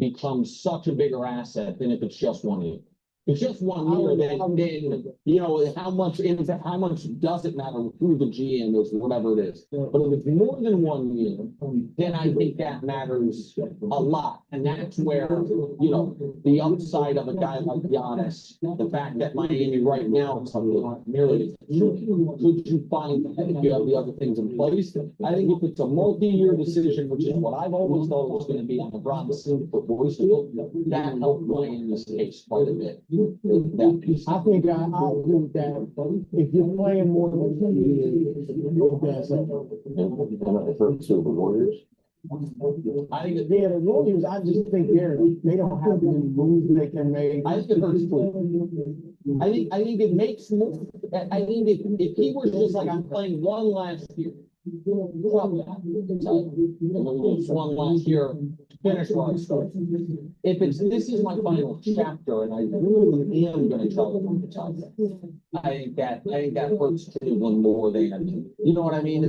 becomes such a bigger asset than if it's just 1 year. If it's just 1 year, then you know how much does it matter who the GM is, whatever it is. But if it's more than 1 year, then I think that matters a lot, and that's where you know the upside of a guy like Giannis, the fact that Miami right now is merely could you find if you have the other things in place? I think if it's a multi-year decision, which is what I've always thought was going to be on the Bronx, that helped Miami's case quite a bit. I think I agree with that. If you're playing more than 2 years, For the Warriors. I think the Warriors, I just think they don't have any moves they can make. I think it hurts too. I think it makes more. I think if he was just like I'm playing one last year, probably one last year, finish what I started. If it's this is my final chapter and I really am going to try to monetize it, I think that hurts Cleveland more than you know what I mean.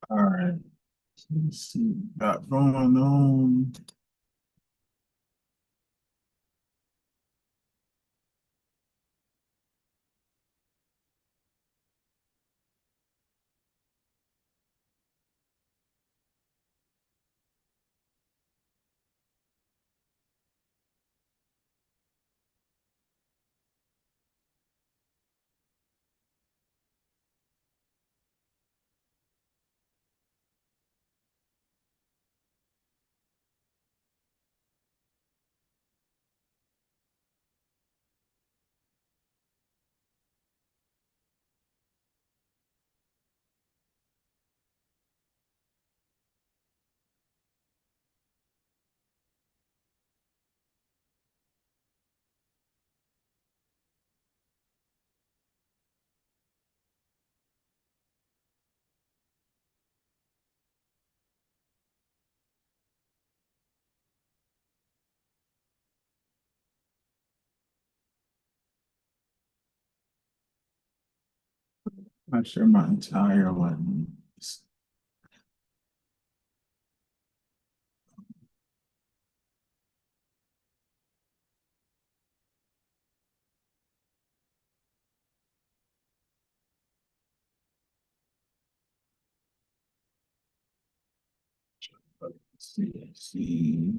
All right. Let's see. Got going on. Not sure my entire one. See.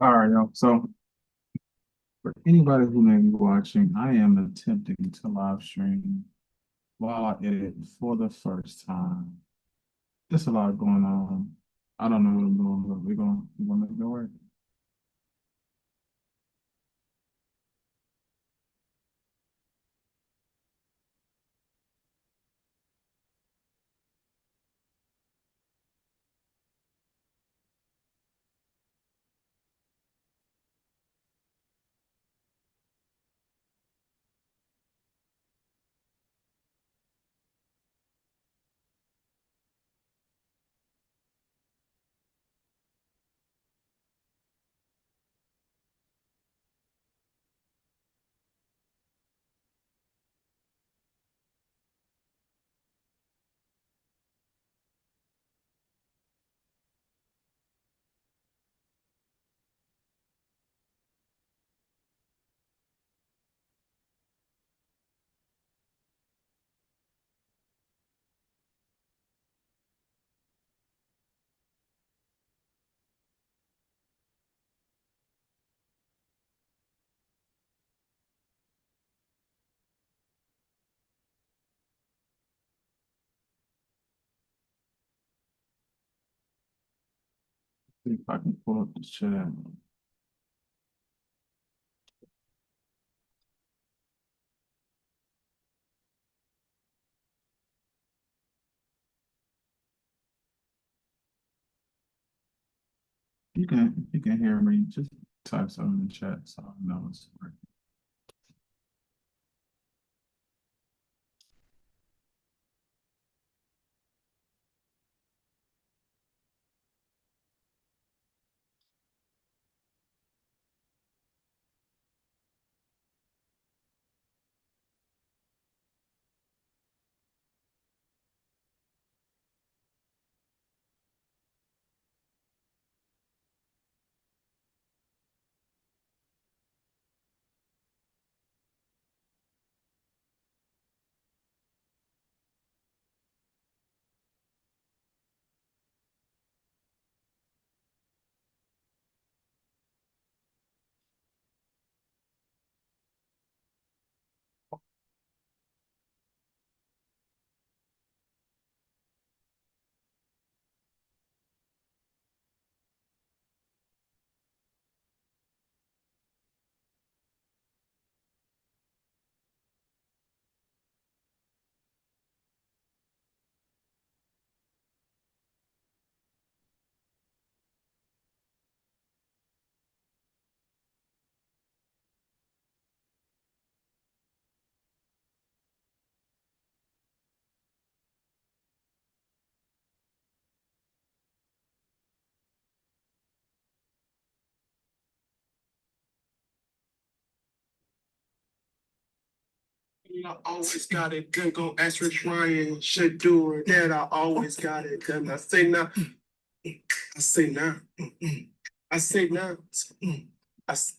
All right, y'all. So for anybody who may be watching, I am attempting to live stream while I edit for the first time. There's a lot going on. I don't know what I'm doing, but we're gonna make it work. See if I can pull up the chat. You can hear me. Just type something in the chat so I know it's working. I always got it good. Go ask Rich Ryan, should do it. That I always got it good. I say now. I say now. I say now. I say,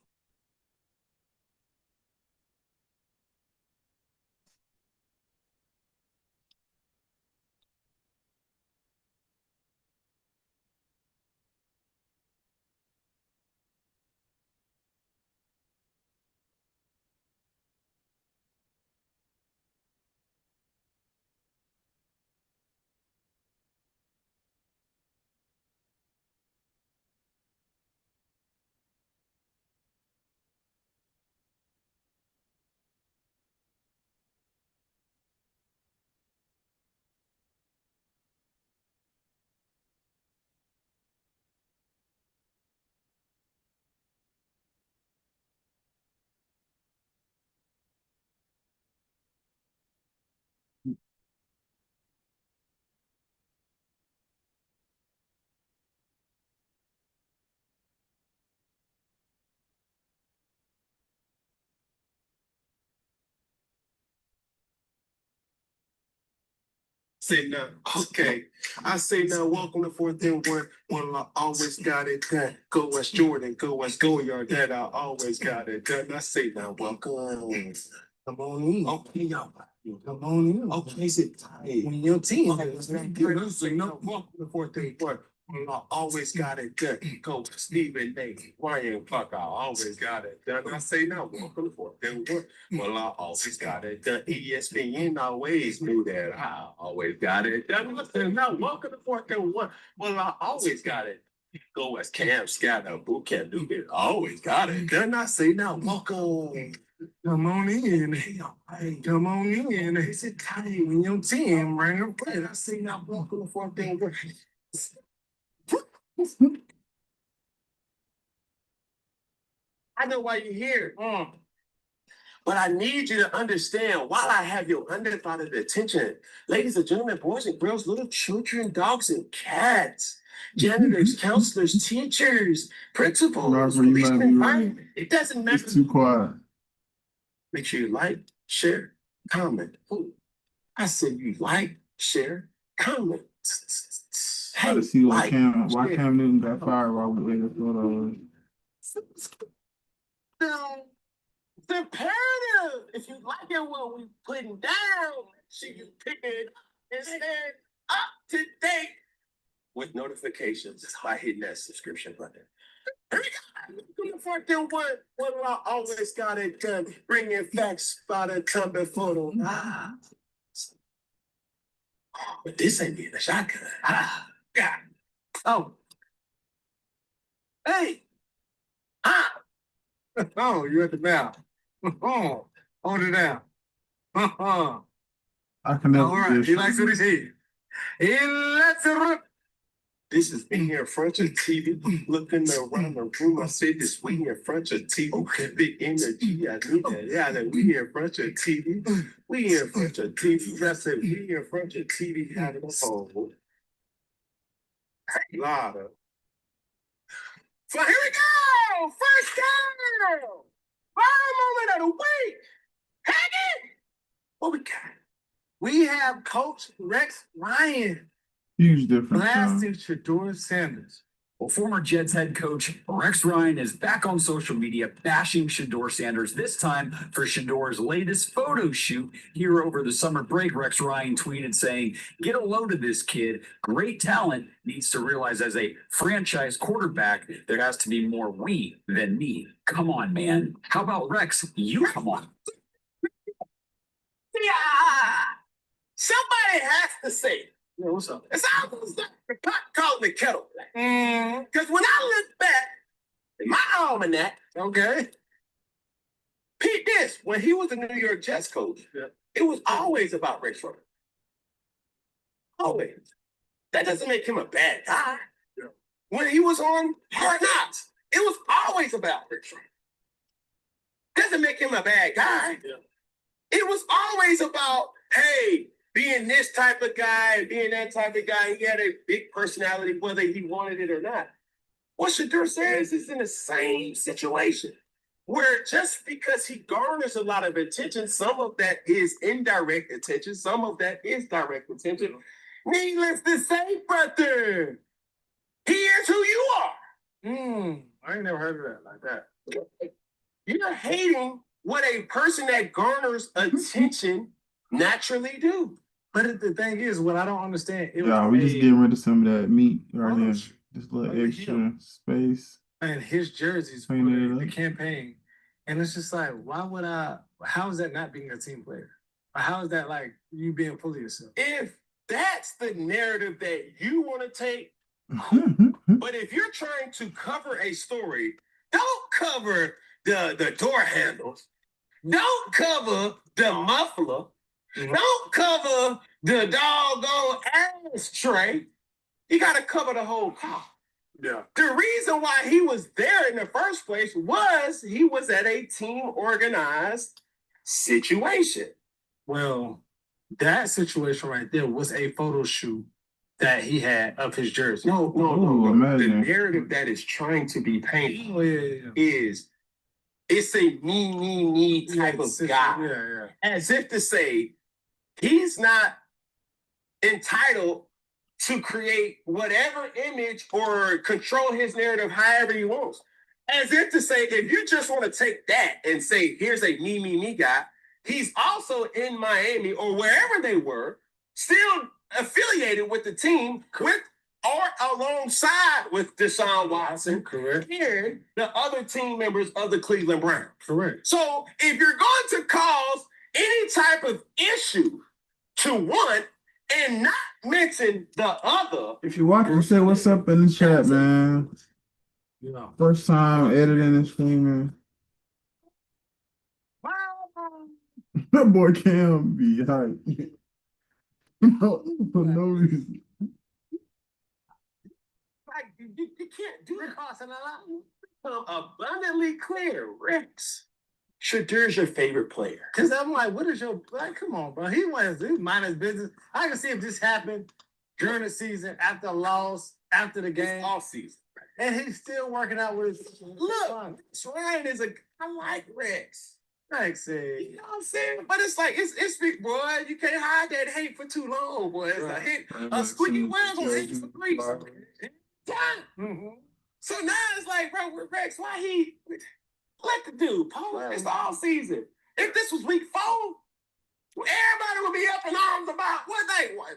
say now. Okay. I say now. Welcome to Fourth and One. Well, I always got it done. Go West Jordan. Go West Goyard. That I always got it done. I say now. Welcome. Come on in. Okay, y'all. Come on in. Okay, sit tight. When your team is welcome to Fourth and One. I always got it done. Coach Stephen A. Ryan Clark, I always got it done. I say now, welcome to fourth and one. Well, I always got it done. ESPN always knew that. I always got it done. Listen, now, welcome to fourth and one. Well, I always got it. Go as Cam Scatter, boot camp, do it. I always got it done. I say now, welcome. Come on in. Hey, come on in. It's a time when your team ran up. I say now, welcome to fourth and one. I know why you're here. But I need you to understand while I have your undivided attention, ladies and gentlemen, boys and girls, little children, dogs and cats, janitors, counselors, teachers, principals, Robert, you might be right. it doesn't matter. It's too quiet. Make sure you like, share, comment. I said you like, share, comment. Try to see why Cam Newton got fired while we waited for the imperative. If you like it, what we putting down, see you pick it and stand up to date with notifications by hitting that subscription button. What I always got it done. Bringing facts by the time before them. But this ain't being a shotgun. God. Oh. Hey. Oh, you at the mouth. Oh, hold it down. I can never. All right, he likes what he sees. He lets it rip. This is me in front of TV, looking around the room. I said this, we in front of TV. Big energy, I knew that. Yeah, that we in front of TV. We in front of TV. I said, we in front of TV, having a phone. Louder. So here we go! First down! Final moment of the week! Hang it! What we got? We have Coach Rex Ryan Huge difference. blasting Shedeur Sanders. Well, former Jets head coach Rex Ryan is back on social media bashing Shedeur Sanders, this time for Shedeur's latest photo shoot. Here over the summer break, Rex Ryan tweeted saying, "Get a load of this kid. Great talent. Needs to realize as a franchise quarterback, there has to be more we than me. Come on, man. How about Rex? You come on." Yeah! Somebody has to say it. Yeah, what's up? It's almost like the pot calling the kettle black. Because when I look back in my almanac, okay, Pete this, when he was the New York Jets coach, it was always about Rex Ryan. Always. That doesn't make him a bad guy. Yeah. When he was on Hard Knocks, it was always about Rex Ryan. Doesn't make him a bad guy. Yeah. It was always about, hey, being this type of guy, being that type of guy. He had a big personality, whether he wanted it or not. What Shedeur Sanders is in the same situation, where just because he garners a lot of attention, some of that is indirect attention, some of that is direct attention. Needless to say, brother, he is who you are. I ain't never heard of that like that. You're hating what a person that garners attention naturally do. But the thing is, what I don't understand. We just getting rid of some of that meat right here. Just a little extra space. And his jerseys for the campaign. And it's just like, why would I? How is that not being a team player? Or how is that like you being full of yourself? If that's the narrative that you want to take, but if you're trying to cover a story, don't cover the door handles. Don't cover the muffler. Don't cover the doggone ashtray. You got to cover the whole car. Yeah. The reason why he was there in the first place was he was at a team organized situation. Well, that situation right there was a photo shoot that he had of his jersey. No. The narrative that is trying to be painted is it's a me type of guy. Yeah. As if to say, he's not entitled to create whatever image or control his narrative however he wants. As if to say, if you just want to take that and say, here's a me guy, he's also in Miami or wherever they were, still affiliated with the team with or alongside with Deshaun Watson, correct, and the other team members of the Cleveland Browns. Correct. So if you're going to cause any type of issue to one and not mention the other. If you watch, say what's up in the chat, man. Yeah. First time editing and streaming. That boy Cam be hype. For no reason. Like you can't do it. Abundantly clear, Rex. Shadir's your favorite player. Cause I'm like, what is your like? Come on, bro. He mind his business. I can see if this happened during the season, after a loss, after the game, All season. and he's still working out with his Look, Ryan is I like Rex. Rex said. You know what I'm saying? But it's like it's big, boy. You can't hide that hate for too long, boy. It's a hit. A squeaky wheel gonna hit for grease. Mm-hmm. So now it's like, bro, with Rex, why he let the dude post? It's all season. If this was week 4, everybody would be up in arms about what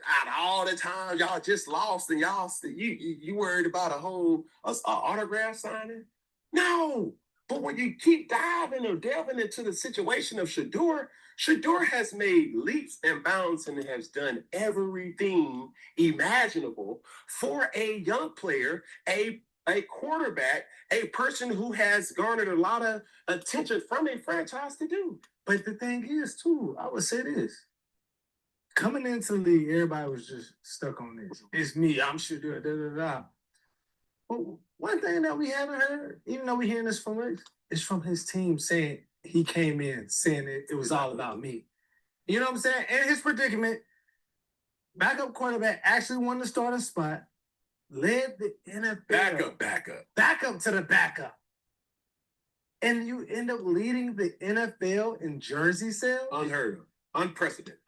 out of all the times y'all just lost and y'all you worried about a whole autograph signing? No. But when you keep diving or delving into the situation of Shedeur has made leaps and bounds and has done everything imaginable for a young player, a quarterback, a person who has garnered a lot of attention from a franchise to do. But the thing is, too, I would say this. Coming into the league, everybody was just stuck on this. It's me, I'm sure, But one thing that we haven't heard, even though we're hearing this from Rick, is from his team saying he came in saying it was all about me. You know what I'm saying? And his predicament, backup quarterback actually won the starting spot, led the NFL. Backup to the backup. And you end up leading the NFL in jersey sales? Unheard of. Unprecedented.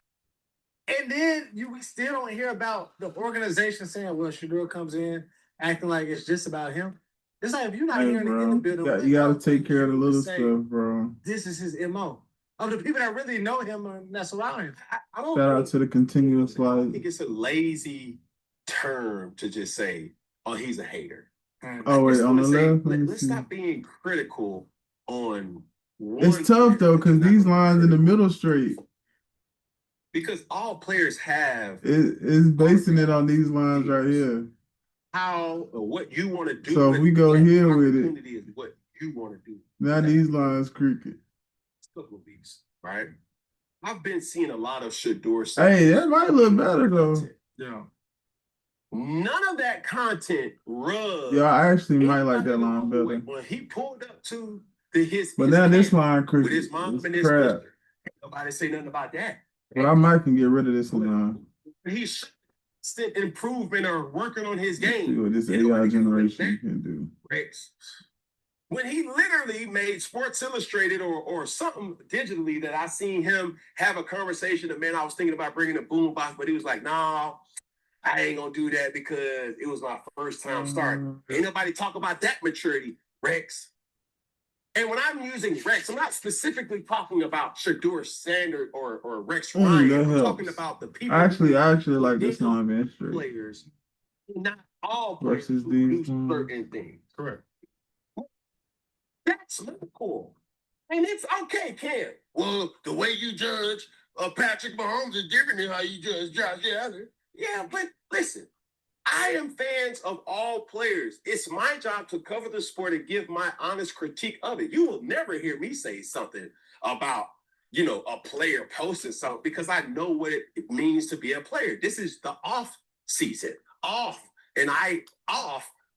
And then we still don't hear about the organization saying, well, Shedeur comes in acting like it's just about him. It's like if you're not hearing it in the building, you gotta take care of the little stuff, bro. This is his MO. Of the people that really know him and that's around him. I don't Shout out to the continuous I light. think it's a lazy term to just say, oh, he's a hater. Oh, wait, on the left? Let's stop being critical on one. It's tough, though, because these lines in the middle straight. Because all players have. It's basing it on these lines right here. How or what you want to do. So if we go here with it. Opportunity is what you want to do. Now these lines cricket. Couple of weeks, right? I've been seeing a lot of Shedeur. Hey, that might look better, though. Yeah. None of that content rubs. Yeah, I actually might like that line better. When he pulled up to but now this line with cricket his mom and his crap. sister, nobody say nothing about that. But I might can get rid of this line. He's improvement or working on his game. See what this AI generation can do. Rex. When he literally made Sports Illustrated or something digitally that I seen him have a conversation that, man, I was thinking about bringing a boombox, but he was like, no, I ain't gonna do that because it was my first time starting. Ain't nobody talk about that maturity, Rex. And when I'm using Rex, I'm not specifically talking about Shedeur Sanders or Rex Ryan. I'm talking about the people. I actually like this line, man. Players, not all players Versus who these do certain things. Correct. That's cool. And it's okay, Cam. Well, the way you judge Patrick Mahomes is different than how you judge Josh Allen. Yeah, but listen, I am fans of all players. It's my job to cover the sport and give my honest critique of it. You will never hear me say something about, a player posting something because I know what it means to be a player. This is the off season, off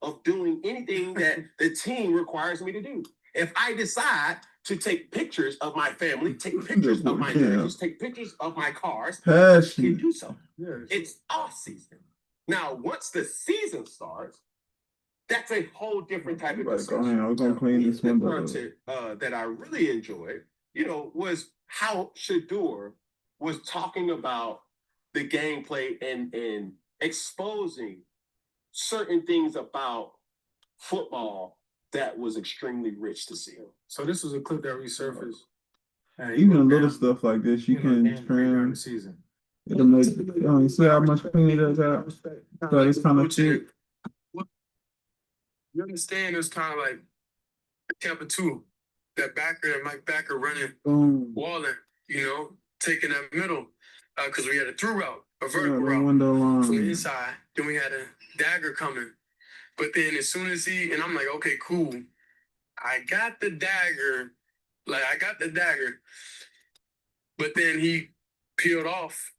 of doing anything that the team requires me to do. If I decide to take pictures of my family, take pictures of my jerseys, take pictures of my cars, I can do so. Yes. It's off season. Now, once the season starts, that's a whole different type of discussion. I was gonna clean this one. window. The content that I really enjoyed, was how Shedeur was talking about the gameplay and exposing certain things about football that was extremely rich to see. So this was a clip that resurfaced. Even little stuff like this, you can during trim. the season. It'll make, you see how much cleaner it does out? So it's kind of thick. You understand? It's kind of like Tampa 2, that backer, Mike Backer running, Boom. walling, taking that middle, because we had a through route, a Yeah, vertical the route window from the line. inside. Then we had a dagger coming. But then as soon as and I'm like, okay, cool. I got the dagger. But then he peeled off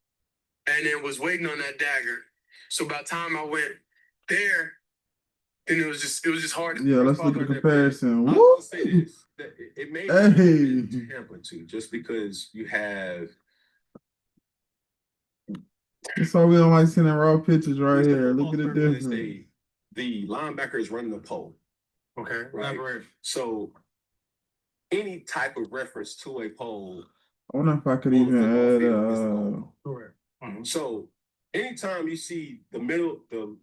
and then was waiting on that dagger. So by the time I went there, then it was just hard. Yeah, let's look at the comparison. I Woo! will say this, that it made Hey. Tampa too, just because you have That's why we don't like seeing raw pictures right here. Look at the football term, difference. the linebacker is running the pole. Okay, Right. elaborate. So any type of reference to a pole. I wonder if I could on the even football add field is the goal. Correct. Mhm. So anytime you see the middle First,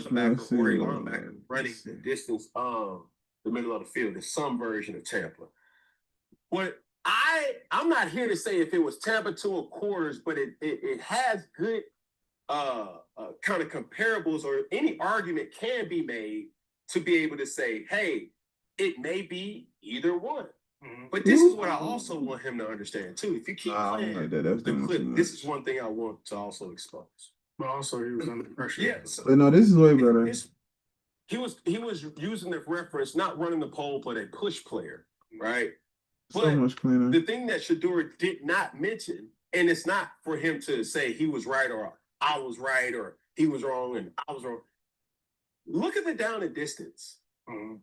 linebacker let's see, or a linebacker running let's see. the distance of the middle of the field, is some version of Tampa. What I'm not here to say if it was Tampa 2 or quarters, but it has good kind of comparables, or any argument can be made to be able to say, hey, it may be either one. Mhm. But this is what I also want him to understand too. If you keep playing like that. That's the doing clip, too this much. is one thing I want to also expose. But also he was under pressure. Yeah. So But no, this is way better. he was using the reference, not running the pole, but a push player, right? So But much cleaner. the thing that Shador did not mention, and it's not for him to say he was right or I was right or he was wrong and I was wrong. Look at the down and distance. Mhm.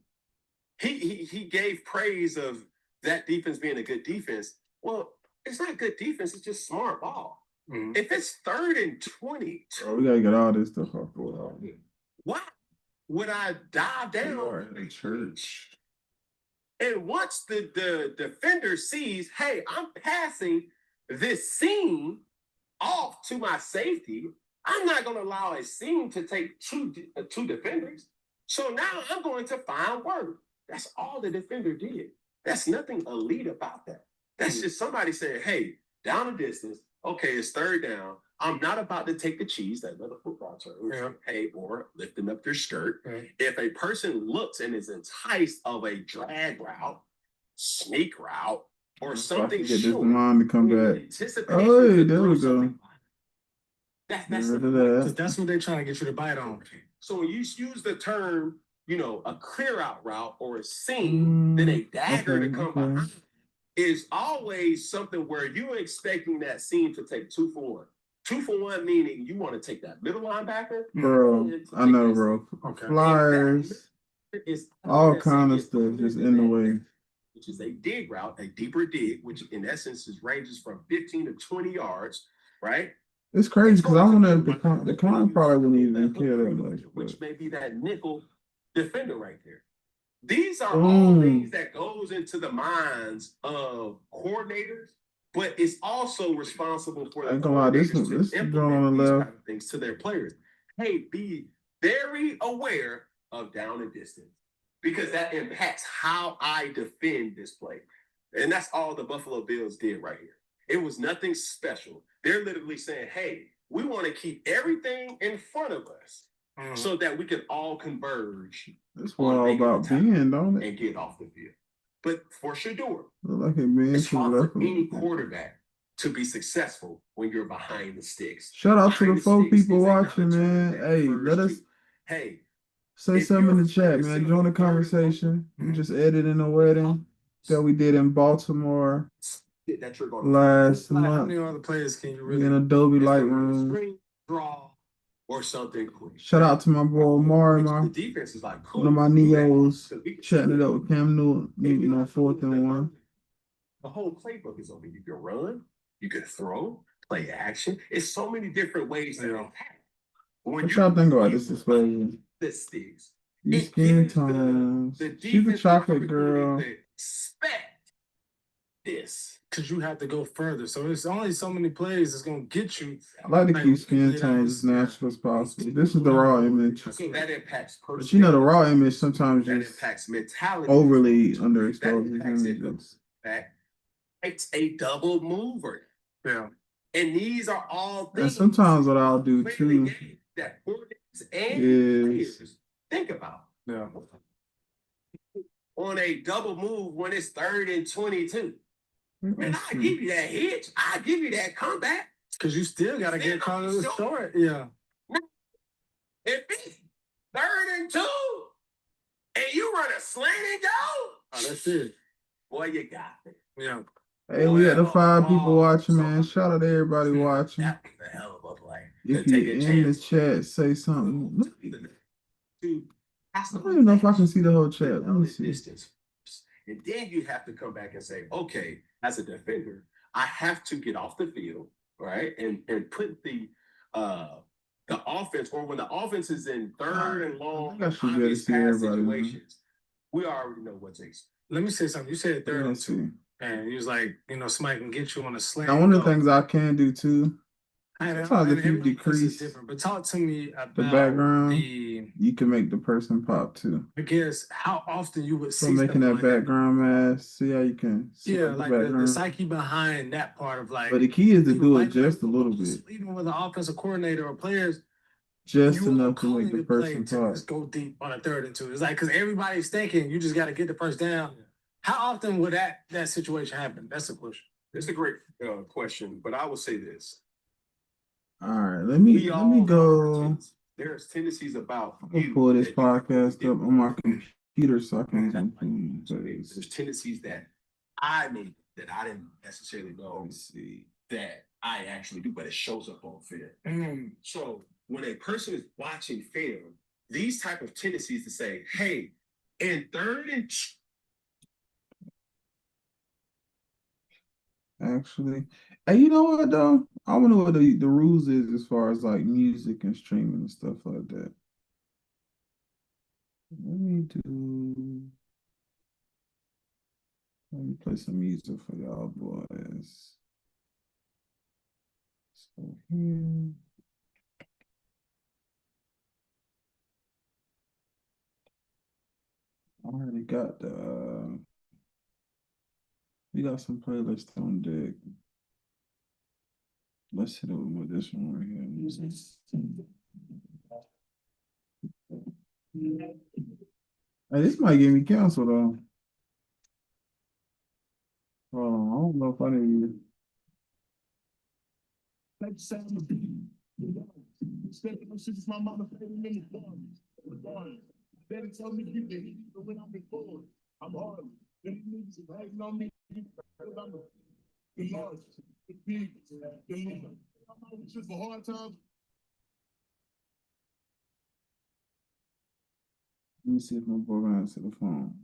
He gave praise of that defense being a good defense. Well, it's not good defense, it's just smart ball. Mhm. If it's 3rd and 20, Oh, we gotta get all this stuff off for why would I dive down in church? And once the defender sees, hey, I'm passing this seam off to my safety, I'm not going to allow a seam to take two defenders. So now I'm going to find work. That's all the defender did. That's nothing elite about that. That's just somebody saying, hey, down a distance, okay, it's 3rd down. I'm not about to take the cheese, that little football term, hey, or lifting up their skirt. If a person looks and is enticed of a drag route, sneak route, or something get this short, line to come back. anticipation Oh, to there throw we go. something. That's Get the rid of point. that. Because that's what they're trying to get you to bite on. So when you use the term, a clear out route or a seam, then a dagger to come behind is always something where you're expecting that seam to take 2 for 1. 2 for 1 meaning you want to take that middle linebacker. Bro, I know, bro. Okay. Flyers, all kind of stuff just in the way. Which is a dig route, a deeper dig, which in essence ranges from 15 to 20 yards, right? It's crazy because I wonder if the con probably wouldn't even care that much. Which may be that nickel defender right there. These are all things that goes into the minds of coordinators, but it's also responsible for the coordinators to implement these type of things to their players. Hey, be very aware of down and distance, because that impacts how I defend this play. And that's all the Buffalo Bills did right here. It was nothing special. They're literally saying, hey, we want to keep everything in front of us so that we can all converge. That's what all about being, don't it? And get off the field. But for Shador, like it being it's hard for any quarterback to be successful when you're behind the sticks. Shout out to the 4 people watching, man. Hey, let us say something in the chat, man. Join the conversation. We just edited a wedding that we did in Baltimore last month. How many other players can you really in Adobe Lightroom? Draw or something. Shout out to my boy Mari, The defense is like, cool. one of my Neos, chatting it up with Cam Newton on 4th and 1. The whole playbook is open. You can run, you can throw, play action. It's so many different ways to attack. What y'all think about this display? This sticks. These skin tones. She's a chocolate girl. Expect this. Because you have to go further. So it's only so many plays that's going to get you. I like to keep skin tones as natural as possible. This is the raw image. That impacts But you know, the raw image sometimes that just impacts mentality. overly underexposed images. It's a double mover. Yeah. And these are all And things. sometimes what I'll do play the too game that coordinates and is players think about. Yeah. On a double move when it's 3rd and 22. Man, let's I see. give you that hitch. I give you that comeback. Because you still got to get caught in the short. Yeah. If it's 3rd and 2 and you run a slant and go, Oh, that's it. boy, you got it. Yeah. Hey, we got the 5 people watching, So- man. Shout out to everybody watching. That was a hell of a play. If To take you're a in the chance. chat, say something. To I don't even know if I can see the whole chat. Let me see. Distance. And then you have to come back and say, okay, as a defender, I have to get off the field, right? And put the offense, or when the offense is in 3rd and long, I should be able to obvious see pass everybody, man. situations, we already know what's expected. Let me say something. You said 3rd and Let's 2. see. And he was like, somebody can get you on a slant. Now, one of the things I can do too, sometimes if you everybody thinks it's decrease different. But talk to me about the background, the, you can make the person pop too. I guess, how often you would So see making something that like background mask, see how you can Yeah, select like the the background. psyche behind that part of like. But the key is to people do it might just a like, little bit, Even with an offensive coordinator or players, just you are enough to calling make the the play person to pop. just go deep on a 3rd and 2. It's like, because everybody's thinking you just got to get the first down. How often would that situation happen? That's the question. It's a great question, but I will say this. All right, let me go. There's tendencies about I'll pull this podcast up on my computer so I can There's tendencies that I made that I didn't necessarily know see that I actually do, but it shows up on film. So when a person is watching film, these type of tendencies to say, hey, in 3rd and actually. Hey, you know what though? I wonder what the rules is as far as like music and streaming and stuff like that. Let me play some music for y'all boys. So here. I already got we got some playlists on deck. Let's hit it with this one right here. Hey, this might get me canceled though. I don't know if I need to. Daddy told me you did when I'm before. I'm hard. Then he needs to hang on me. I'm the large, the big, the little. I'm just for hard times. Let me see if my boy gonna answer the phone.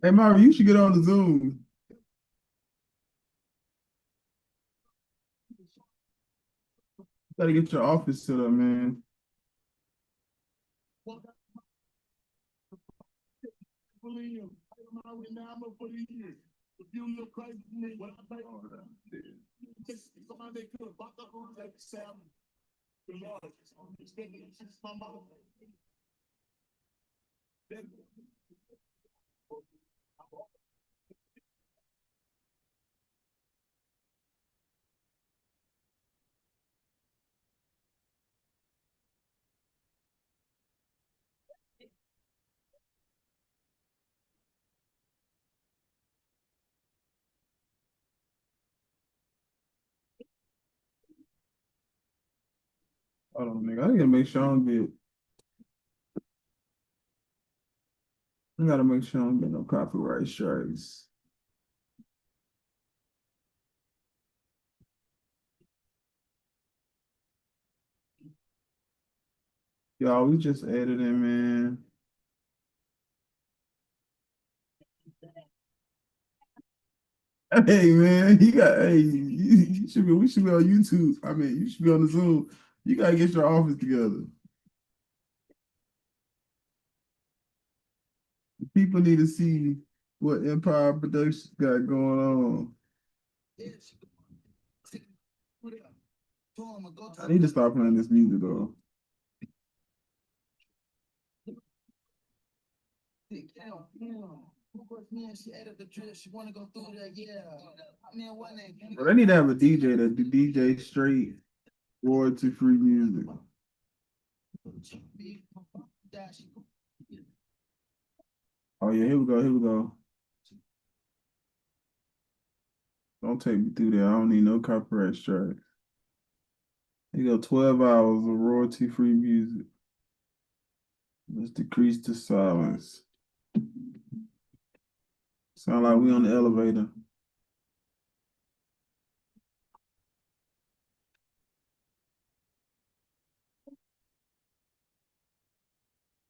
Hey Marvin, you should get on the Zoom. Gotta get your office set up, man. If you look crazy to me, what I think, somebody could have bought the room like Sam. The Lord, it's my mother. Hold on, nigga. I gotta make sure I don't get. I gotta make sure I don't get no copyright strikes. Y'all, we just added in, man. Hey man, you should be. We should be on YouTube. I mean, you should be on the Zoom. You gotta get your office together. People need to see what Empire Productions got going on. I need to start playing this music though. Well, they need to have a DJ that do DJ straight royalty free music. Oh yeah, here we go, here we go. Don't take me through there. I don't need no copyright strike. Here you go, 12 hours of royalty free music. Let's decrease the silence. Sound like we on the elevator.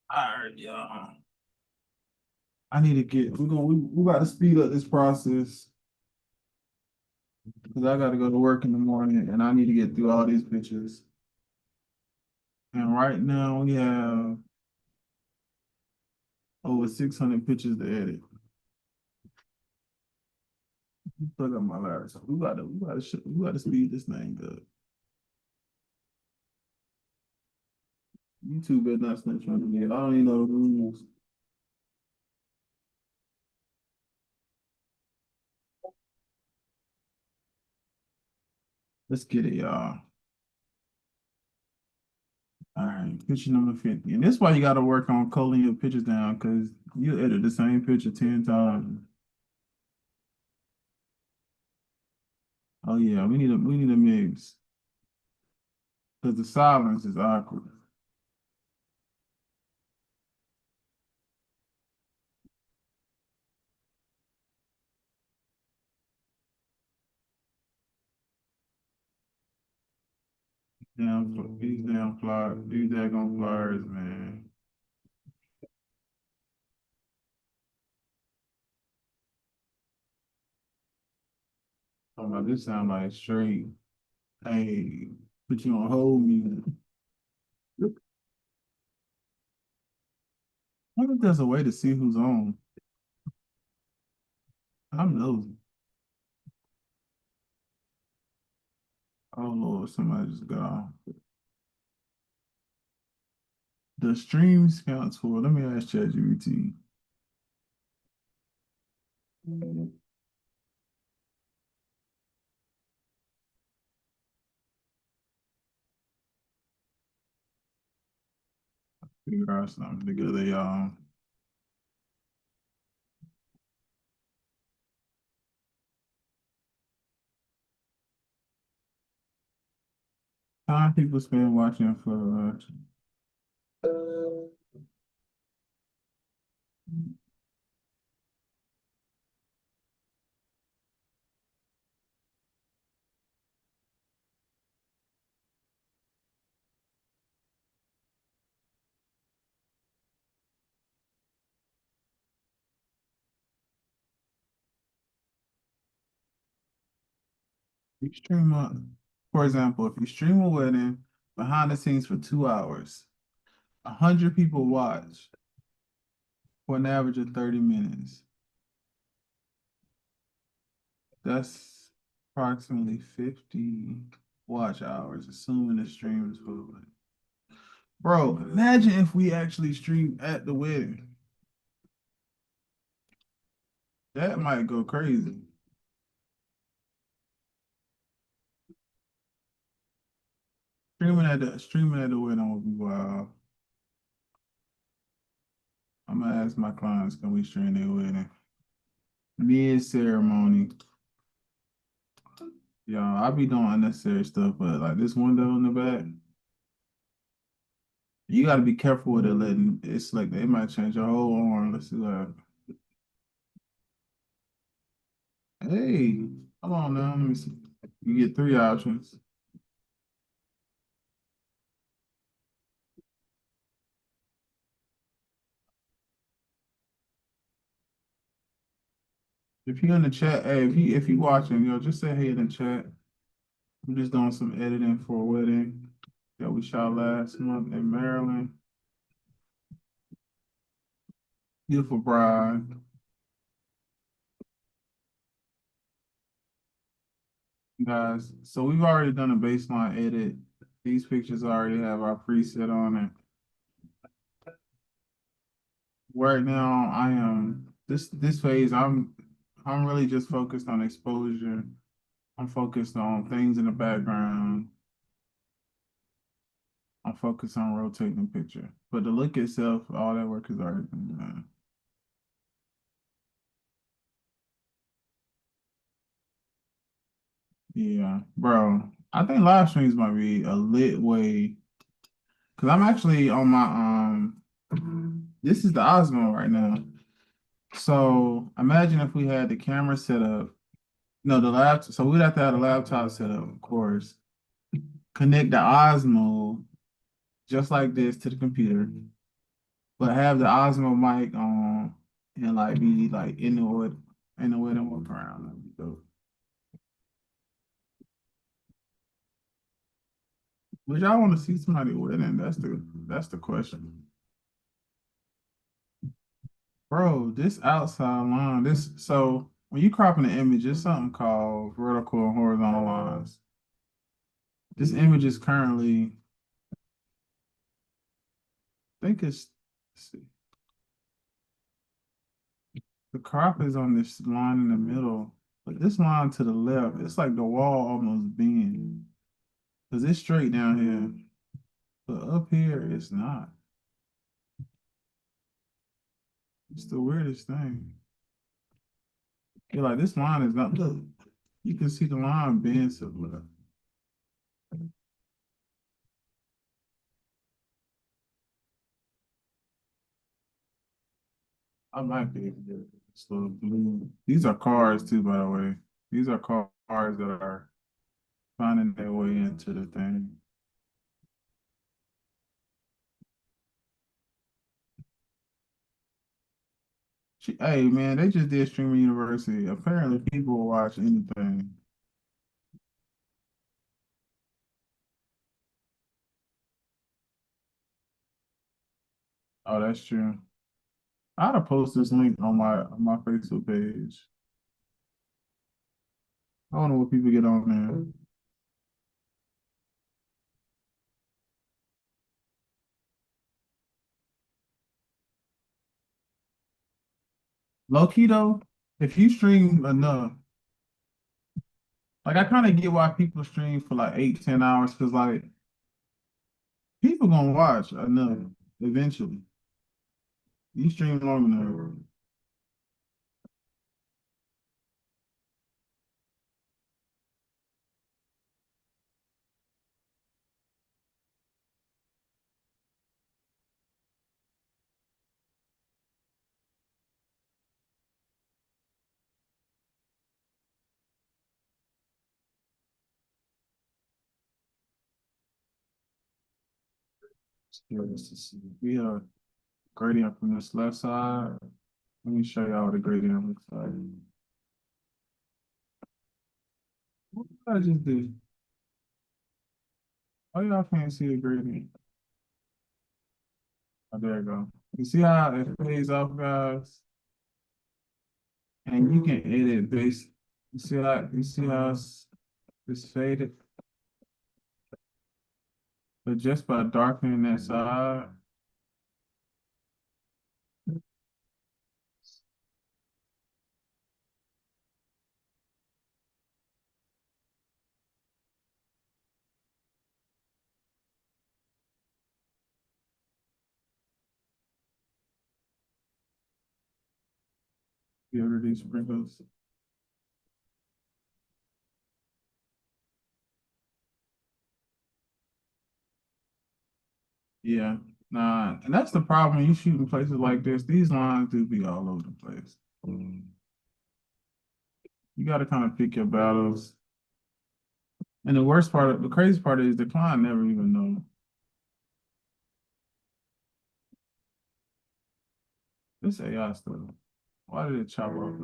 All right, y'all. I need to get, we got to speed up this process. Because I got to go to work in the morning and I need to get through all these pictures. And right now we have over 600 pictures to edit. Plug up my laptop. We gotta speed this thing up. YouTube better not snitch on me. I don't even know the rules. Let's get it, y'all. All right, picture number 50. And that's why you gotta work on culling your pictures down, because you edit the same picture 10 times. Oh yeah, we need a mix. Because the silence is awkward. These damn flyers, these daggone flyers, man. Oh my, this sound like straight. Hey, put you on hold music. I wonder if there's a way to see who's on. I'm nosy. Oh Lord, somebody just got off. The streams counts for, let me ask ChatGPT. Figure out something together, y'all. Time people spend watching for you stream for example, if you stream a wedding behind the scenes for 2 hours, 100 people watch for an average of 30 minutes. That's approximately 50 watch hours, assuming the stream is public. Bro, imagine if we actually stream at the wedding. That might go crazy. Streaming at the wedding would be wild. I'm gonna ask my clients, can we stream their wedding? Mid ceremony. Y'all, I be doing unnecessary stuff, but like this window in the back, you gotta be careful with it letting it's like they might change your whole arm. Let's see what happens. Hey, come on now, let me see. You get 3 options. If you're in the chat, hey, if you watching, just say hey in the chat. I'm just doing some editing for a wedding that we shot last month in Maryland. Beautiful bride. Guys, so we've already done a baseline edit. These pictures already have our preset on it. Right now, I am this phase, I'm really just focused on exposure. I'm focused on things in the background. I'm focused on rotating the picture. But the look itself, all that work has already been done. Yeah, bro. I think live streams might be a lit way because I'm actually on my this is the Osmo right now. So imagine if we had the camera set up. No, the laptop. So we'd have to have the laptop set up, of course. Connect the Osmo just like this to the computer, but have the Osmo mic on and like be like in the way to walk around. That'd be dope. Would y'all want to see somebody winning? That's the question. Bro, this outside line, so when you cropping an image, there's something called vertical and horizontal lines. This image is currently, I think it's, let's see, the crop is on this line in the middle, but this line to the left, it's like the wall almost bends. Because it's straight down here, but up here it's not. It's the weirdest thing. You're like, this line is not, look, you can see the line bends to the left. I might be able to get this little blue. These are cars too, by the way. These are cars that are finding their way into the thing. Hey man, they just did Streaming University. Apparently people will watch anything. Oh, that's true. I'd have posted this link on my Facebook page. I don't know what people get on there. Low key though, if you stream enough, like I kind of get why people stream for like 8, 10 hours, because like people gonna watch enough eventually. You stream long enough. Curious to see. We are gradient from this left side. Let me show y'all what the gradient looks like. What did I just do? Oh, y'all can't see the gradient. Oh, there you go. You see how it fades off, guys? And you can edit base. You see how it's faded? But just by darkening that side, get rid of these sprinkles. Yeah, nah, and that's the problem when you shoot in places like this. These lines do be all over the place. You got to kind of pick your battles. And the crazy part is the client never even know. This AI stuff. Why did it chop off?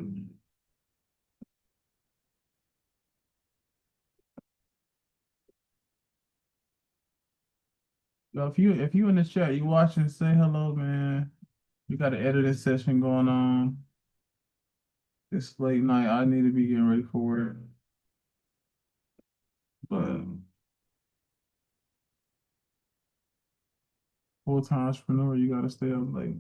Yo, if you in the chat, you watching, say hello, man. We got an editing session going on. It's late night. I need to be getting ready for work. But full-time entrepreneur, you gotta stay up late.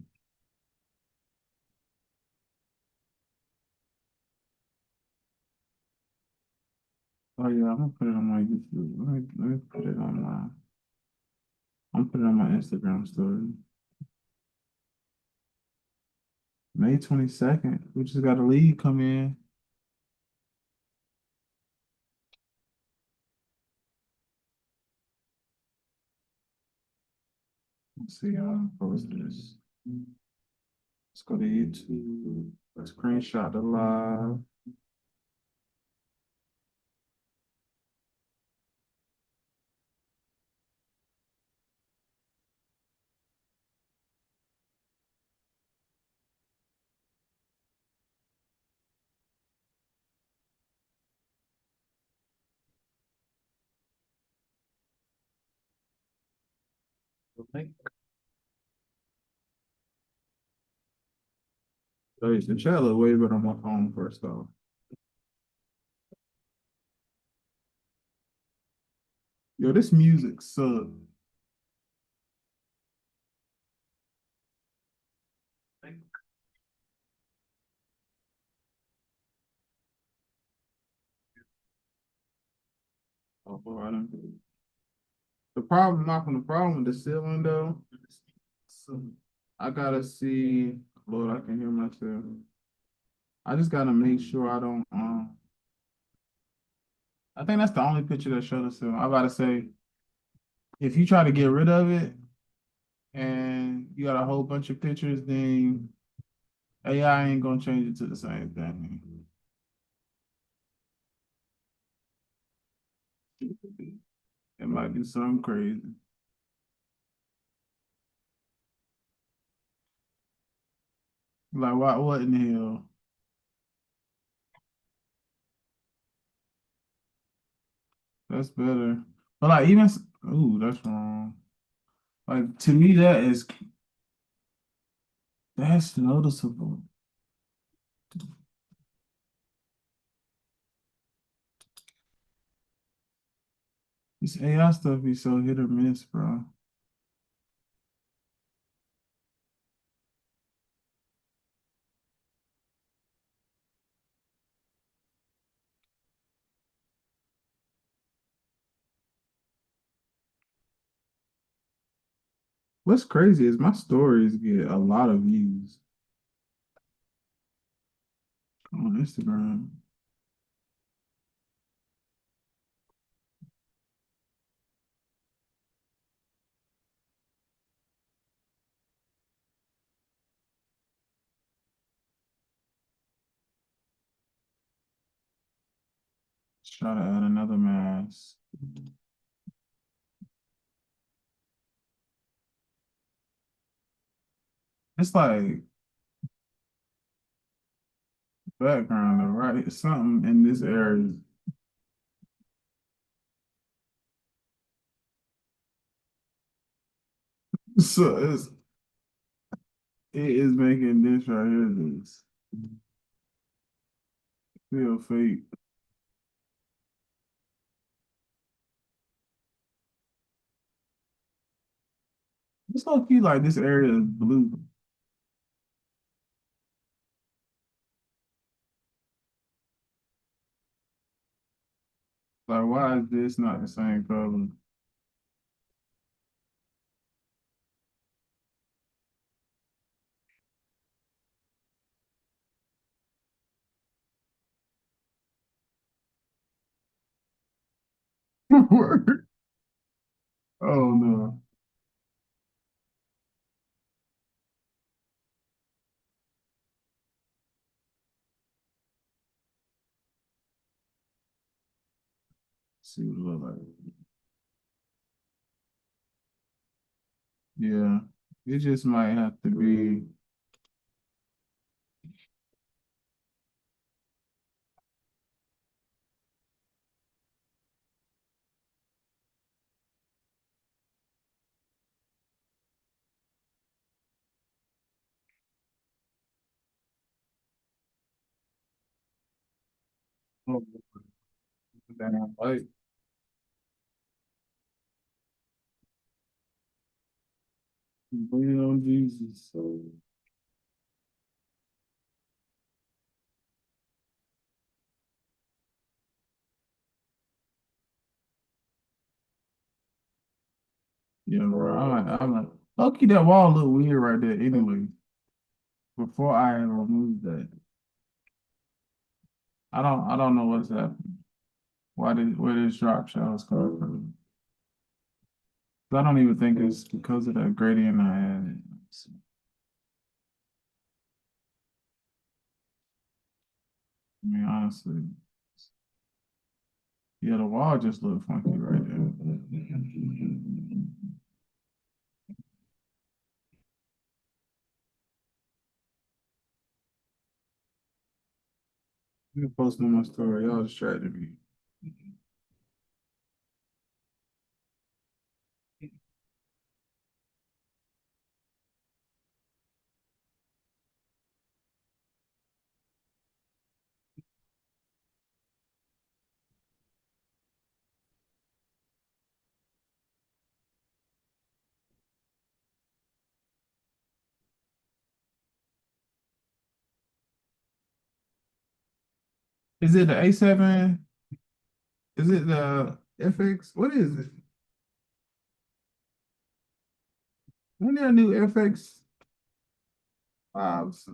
Oh yeah, I'm gonna put it on my YouTube. Let me put it on my. I'm putting it on my Instagram story. May 22nd. We just got a lead come in. Let's see how I post this. Let's go to YouTube. Let's screenshot the live. Link. So the chat look way better on my phone first off. Yo, this music sucks. Oh, boy, I don't. The problem with the ceiling though. I gotta see. Lord, I can hear myself. I just gotta make sure I don't. I think that's the only picture that showed us. I'm about to say, if you try to get rid of it and you got a whole bunch of pictures, then AI ain't gonna change it to the same thing. It might be something crazy. Like what in the hell? That's better. But like even ooh, that's wrong. Like to me, that's noticeable. This AI stuff be so hit or miss, bro. What's crazy is my stories get a lot of views on Instagram. Let's try to add another mask. It's like background though, right? Something in this area. So it is making this right here this feel fake. It's low key like this area is blue. Like why is this not the same color? Oh no. Let's see what it look like. Yeah, it just might have to be. Oh, damn, like, bring it on Jesus. So Yeah, bro. I'm like, okay, that wall look weird right there anyway. Before I removed that. I don't know what's happening. Where this drop shadows come from. I don't even think it's because of that gradient I added. I mean, honestly. Yeah, the wall just looked funky right there. You posting on my story, y'all distracted me. Is it the A7? Is it the FX? What is it? When there new FX fives?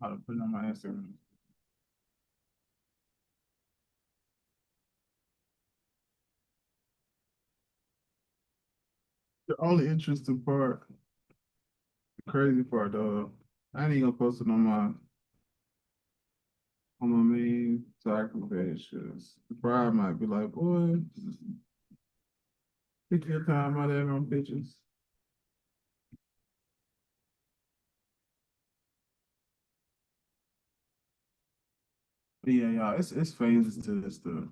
I'll put it on my Instagram. The only interesting part, the crazy part though, I ain't gonna post it on my main cycle page because the bride might be like, boy, take your time out there on pictures. But yeah, y'all, it's phases to this stuff.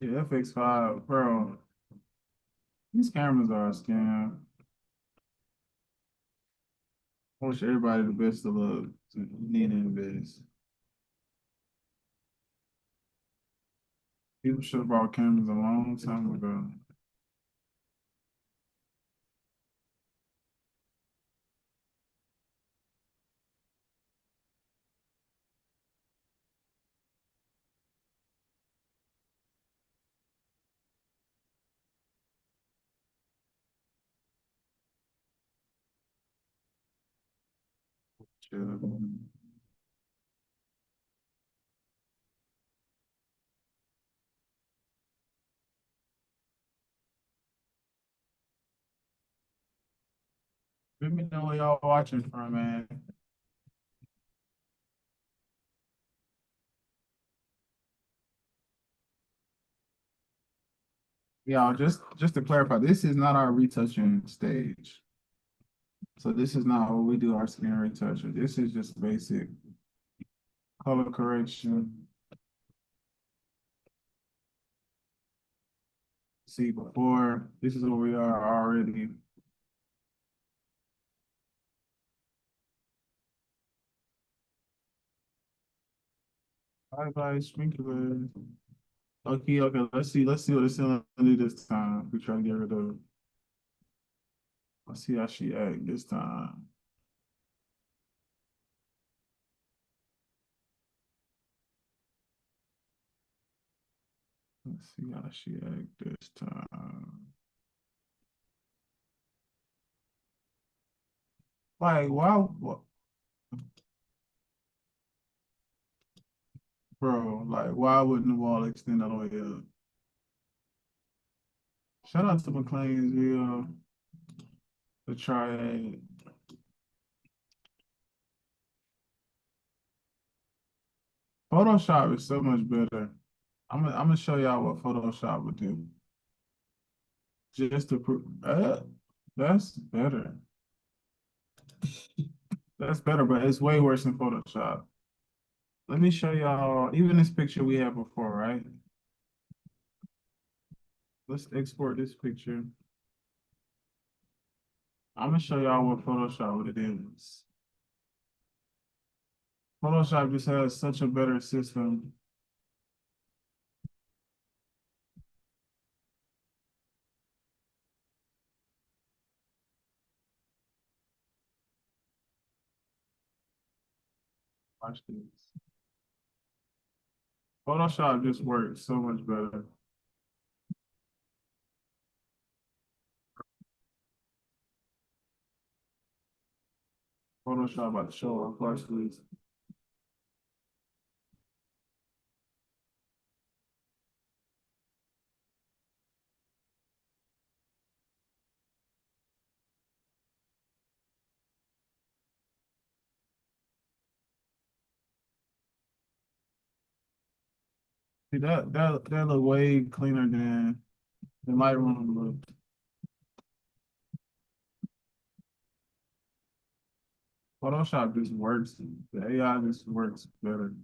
Yeah, FX5 Pro, these cameras are a scam. I wish everybody the best of luck. You need to invest. People should have bought cameras a long time ago. Should. Let me know where y'all watching from, man. Y'all, just to clarify, this is not our retouching stage. So this is not what we do our skin retoucher. This is just basic color correction. See before, this is where we are already. Bye sprinkler. Okay, let's see what it's gonna do this time. We try to get rid of. Let's see how she act this time. Let's see how she act this time. Like, why, bro? Like, why wouldn't the wall extend all the way up? Shout out to McLean's video, the triad. Photoshop is so much better. I'm gonna show y'all what Photoshop would do. Just to prove, that's better. That's better, but it's way worse than Photoshop. Let me show y'all, even this picture we had before, right? Let's export this picture. I'm gonna show y'all what Photoshop what it is. Photoshop just has such a better system. Watch this. Photoshop just works so much better. Photoshop about to show off. Watch this. See that look way cleaner than the Lightroom look. Photoshop just works. The AI just works better.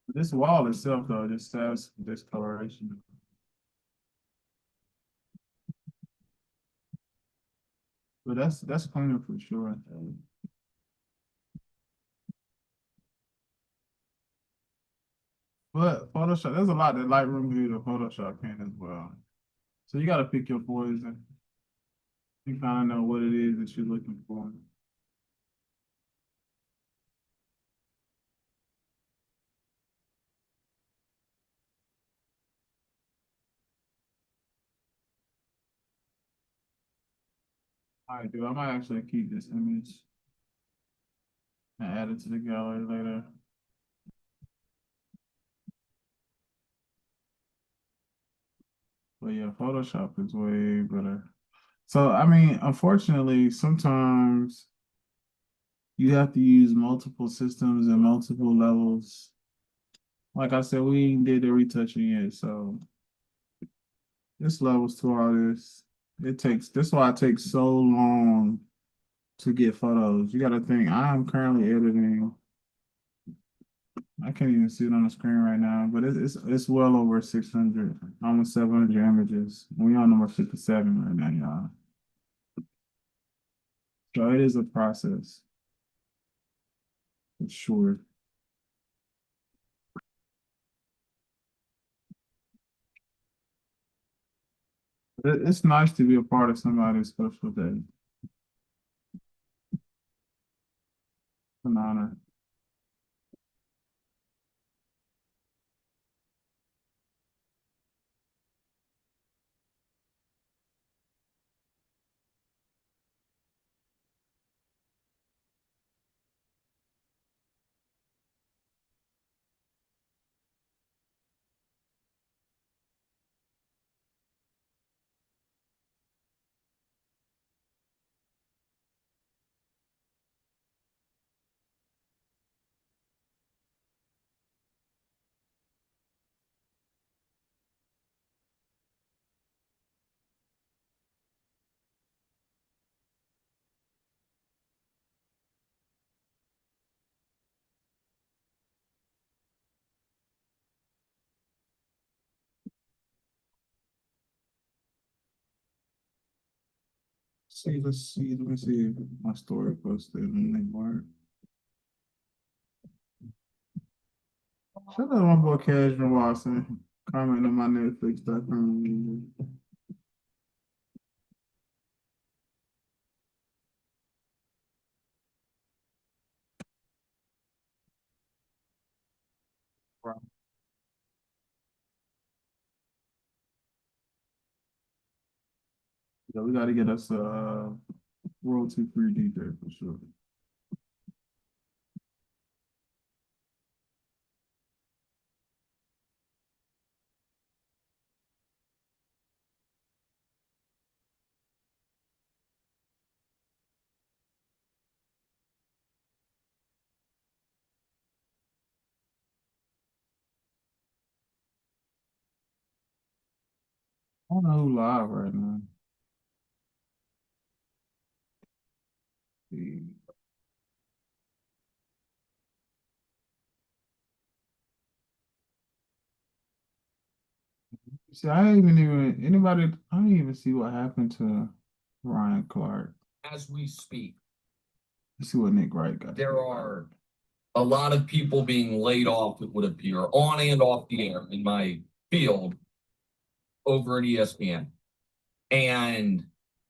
This wall itself though just has discoloration. But that's cleaner for sure. But Photoshop, there's a lot that Lightroom can do that Photoshop can as well. So you got to pick your poison. You kind of know what it is that you're looking for. All right, dude, I might actually keep this image and add it to the gallery later. But yeah, Photoshop is way better. So, I mean, unfortunately, sometimes you have to use multiple systems and multiple levels. Like I said, we ain't did the retouching yet, so this levels to all this. That's why it takes so long to get photos. You gotta think, I am currently editing. I can't even see it on the screen right now, but it's well over 600, almost 700 images. We on number 57 right now, y'all. So it is a process, for sure. It's nice to be a part of somebody's special day. An honor. Let's see, let me see if my story posted and they weren't. Shout out to my boy Cashman Watson, commenting on my Netflix.com. Yeah, we got to get us a royalty-free DJ for sure. I don't know who live right now. See, I didn't even see what happened to Ryan Clark. As we speak, Let's see what Nick Wright got. there are a lot of people being laid off, it would appear, on and off the air in my field over at ESPN. And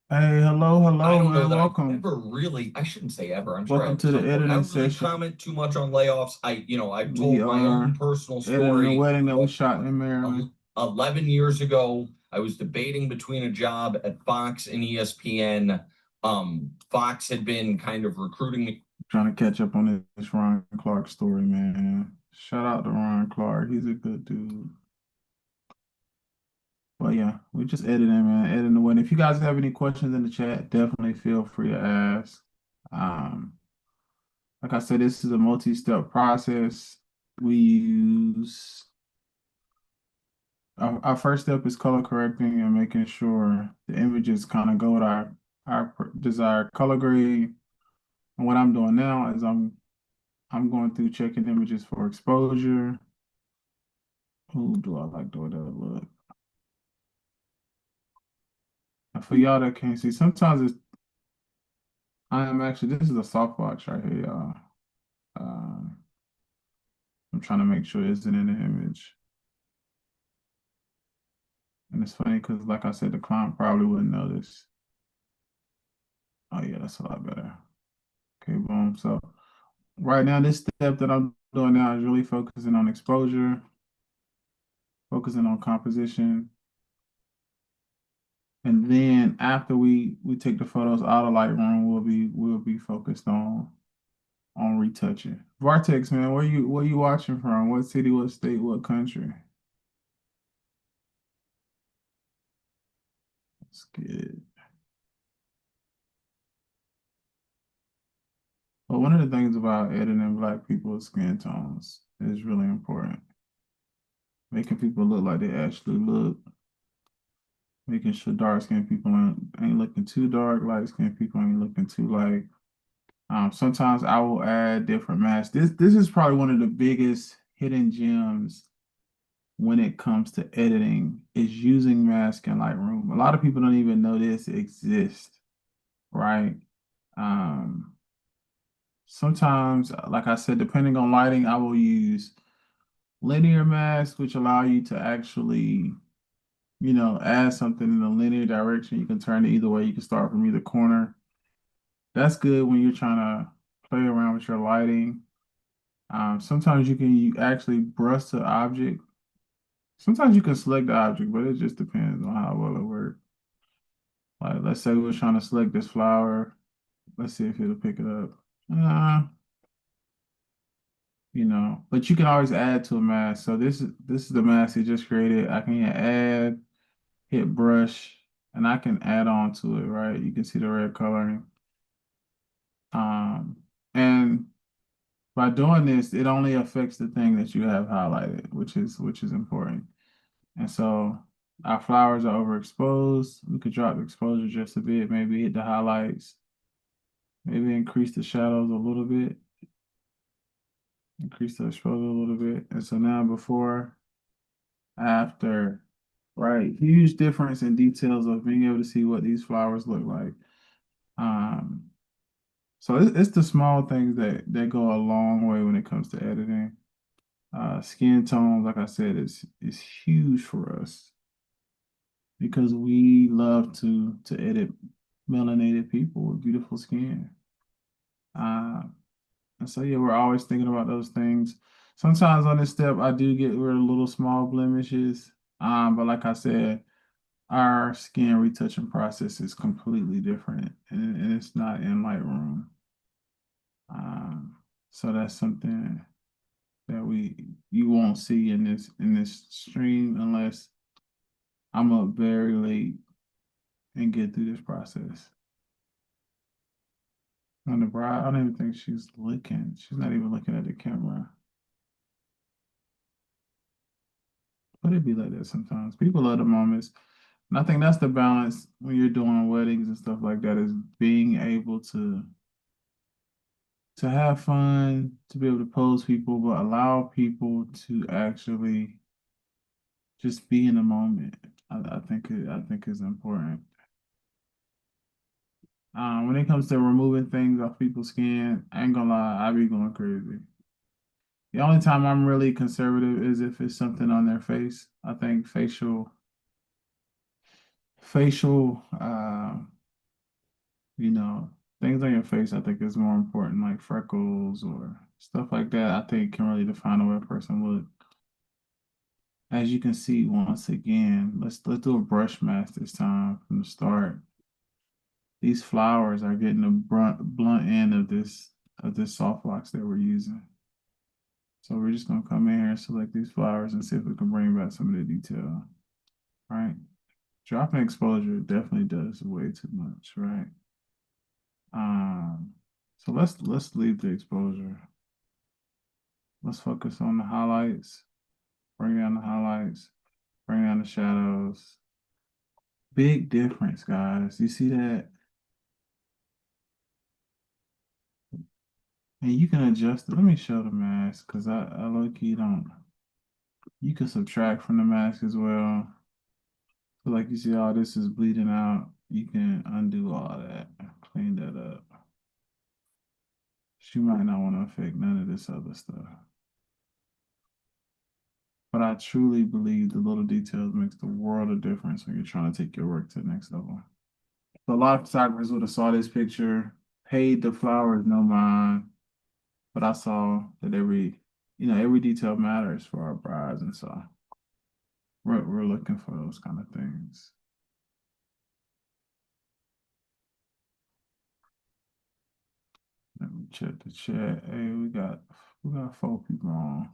Hey, hello, I hello, don't know man. that Welcome. I've ever really, I shouldn't say ever, I'm sorry. Welcome At to the some point, I editing don't really session. comment too much on layoffs. I've We told my own are personal editing the story. wedding that we shot in Maryland. 11 years ago, I was debating between a job at Fox and ESPN. Fox had been kind of recruiting me. Trying to catch up on this Ron Clark story, man. Shout out to Ron Clark. He's a good dude. But yeah, we just editing, man. Editing the wedding. If you guys have any questions in the chat, definitely feel free to ask. Like I said, this is a multi-step process. We use our first step is color correcting and making sure the images kind of go with our desired color grade. And what I'm doing now is I'm going through checking images for exposure. Who do I like the way that look? And for y'all that can't see, sometimes this is a softbox right here, y'all. I'm trying to make sure it's in the image. And it's funny because, like I said, the client probably wouldn't notice. Oh yeah, that's a lot better. Okay, boom. So right now, this step that I'm doing now is really focusing on exposure, focusing on composition. And then after we take the photos out of Lightroom, we'll be focused on retouching. Vartex, man, where you watching from? What city, what state, what country? That's good. But one of the things about editing Black people's skin tones is really important. Making people look like they actually look. Making sure dark skinned people ain't looking too dark, light skinned people ain't looking too light. Sometimes I will add different masks. This is probably one of the biggest hidden gems when it comes to editing is using mask in Lightroom. A lot of people don't even know this exists, right? Sometimes, like I said, depending on lighting, I will use linear masks, which allow you to actually, add something in a linear direction. You can turn it either way. You can start from either corner. That's good when you're trying to play around with your lighting. Sometimes you actually brush the object. Sometimes you can select the object, but it just depends on how well it works. Like, let's say we're trying to select this flower. Let's see if it'll pick it up. But you can always add to a mask. So this is the mask it just created. I can add, hit brush, and I can add on to it, right? You can see the red coloring. And by doing this, it only affects the thing that you have highlighted, which is important. And so our flowers are overexposed. We could drop the exposure just a bit, maybe hit the highlights, maybe increase the shadows a little bit, increase the exposure a little bit. And so now before, after, right, huge difference in details of being able to see what these flowers look like. So it's the small things that go a long way when it comes to editing. Skin tone, like I said, is huge for us because we love to edit melanated people with beautiful skin. And so yeah, we're always thinking about those things. Sometimes on this step, I do get rid of little small blemishes. But like I said, our skin retouching process is completely different, and it's not in Lightroom. So that's something that you won't see in this stream unless I'm up very late and get through this process. On the bride, I don't even think she's looking. She's not even looking at the camera. But it be like that sometimes. People love the moments. And I think that's the balance when you're doing weddings and stuff like that, is being able to have fun, to be able to pose people, but allow people to actually just be in the moment. I think is important. When it comes to removing things off people's skin, I ain't gonna lie, I be going crazy. The only time I'm really conservative is if it's something on their face. I think facial you know, things on your face, I think is more important, like freckles or stuff like that. I think can really define the way a person look. As you can see, once again, let's do a brush match this time from the start. These flowers are getting the blunt end of this softbox that we're using. So we're just gonna come in here and select these flowers and see if we can bring back some of the detail. Right? Dropping exposure definitely does way too much, right? So let's leave the exposure. Let's focus on the highlights. Bring down the highlights. Bring down the shadows. Big difference, guys. You see that? And you can adjust it. Let me show the mask because I low-key don't. You can subtract from the mask as well. So like you see all this is bleeding out. You can undo all that. Clean that up. You might not want to affect none of this other stuff. But I truly believe the little details makes the world of difference when you're trying to take your work to the next level. So a lot of photographers would have saw this picture, paid the flowers no mind, but I saw that every detail matters for our brides, and so we're looking for those kind of things. Let me check the chat. Hey, we got 4 people on.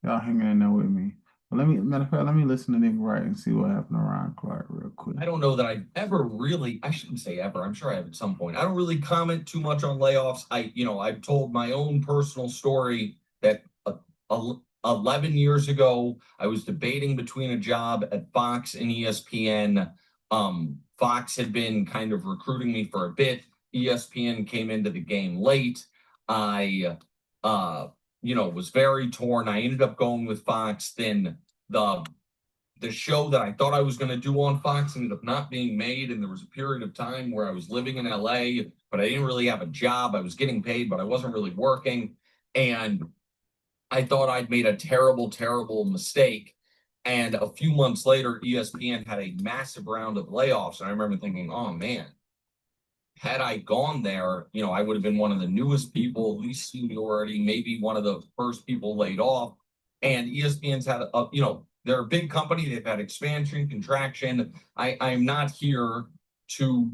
Y'all hanging in there with me. But matter of fact, let me listen to Nick Wright and see what happened to Ryan Clark real quick. I don't know that I've ever really, I shouldn't say ever, I'm sure I have at some point. I don't really comment too much on layoffs. I've told my own personal story that 11 years ago, I was debating between a job at Fox and ESPN. Fox had been kind of recruiting me for a bit. ESPN came into the game late. I was very torn. I ended up going with Fox. Then the show that I thought I was going to do on Fox ended up not being made. And there was a period of time where I was living in LA, but I didn't really have a job. I was getting paid, but I wasn't really working. And I thought I'd made a terrible, terrible mistake. And a few months later, ESPN had a massive round of layoffs. And I remember thinking, oh man, had I gone there, I would have been one of the newest people, least seniority, maybe one of the first people laid off. And ESPN's had they're a big company. They've had expansion, contraction. I'm not here to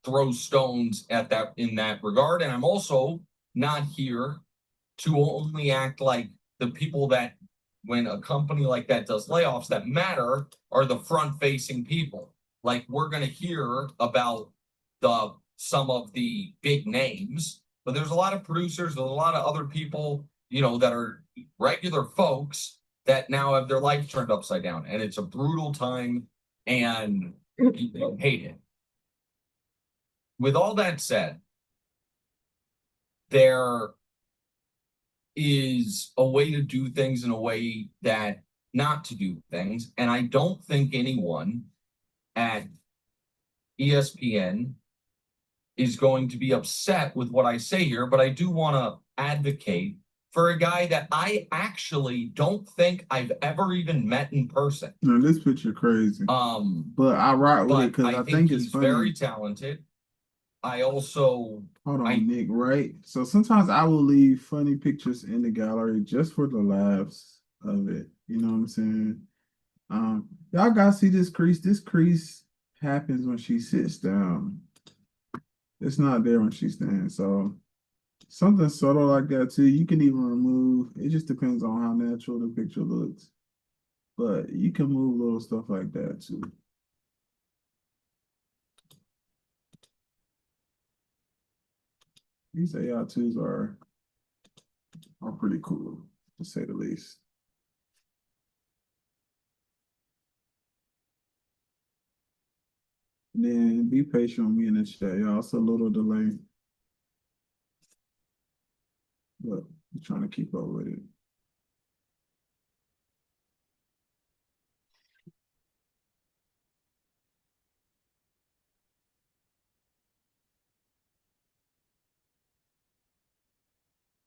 throw stones at that in that regard. And I'm also not here to only act like the people that, when a company like that does layoffs, that matter are the front-facing people. Like, we're going to hear about some of the big names, but there's a lot of producers, there's a lot of other people, that are regular folks that now have their life turned upside down, and it's a brutal time, and people hate it. With all that said, there is a way to do things in a way that not to do things, and I don't think anyone at ESPN is going to be upset with what I say here, but I do want to advocate for a guy that I actually don't think I've ever even met in person. No, this picture crazy. But I rock with it because I think it's he's funny. very talented. I also hold on, Nick, right? So sometimes I will leave funny pictures in the gallery just for the laughs of it. You know what I'm saying? Y'all gotta see this crease. This crease happens when she sits down. It's not there when she stands. So something subtle like that too. You can even remove. It just depends on how natural the picture looks. But you can move little stuff like that too. These AI2s are pretty cool, to say the least. And then be patient with me in the chat, y'all. It's a little delay, but I'm trying to keep up with it.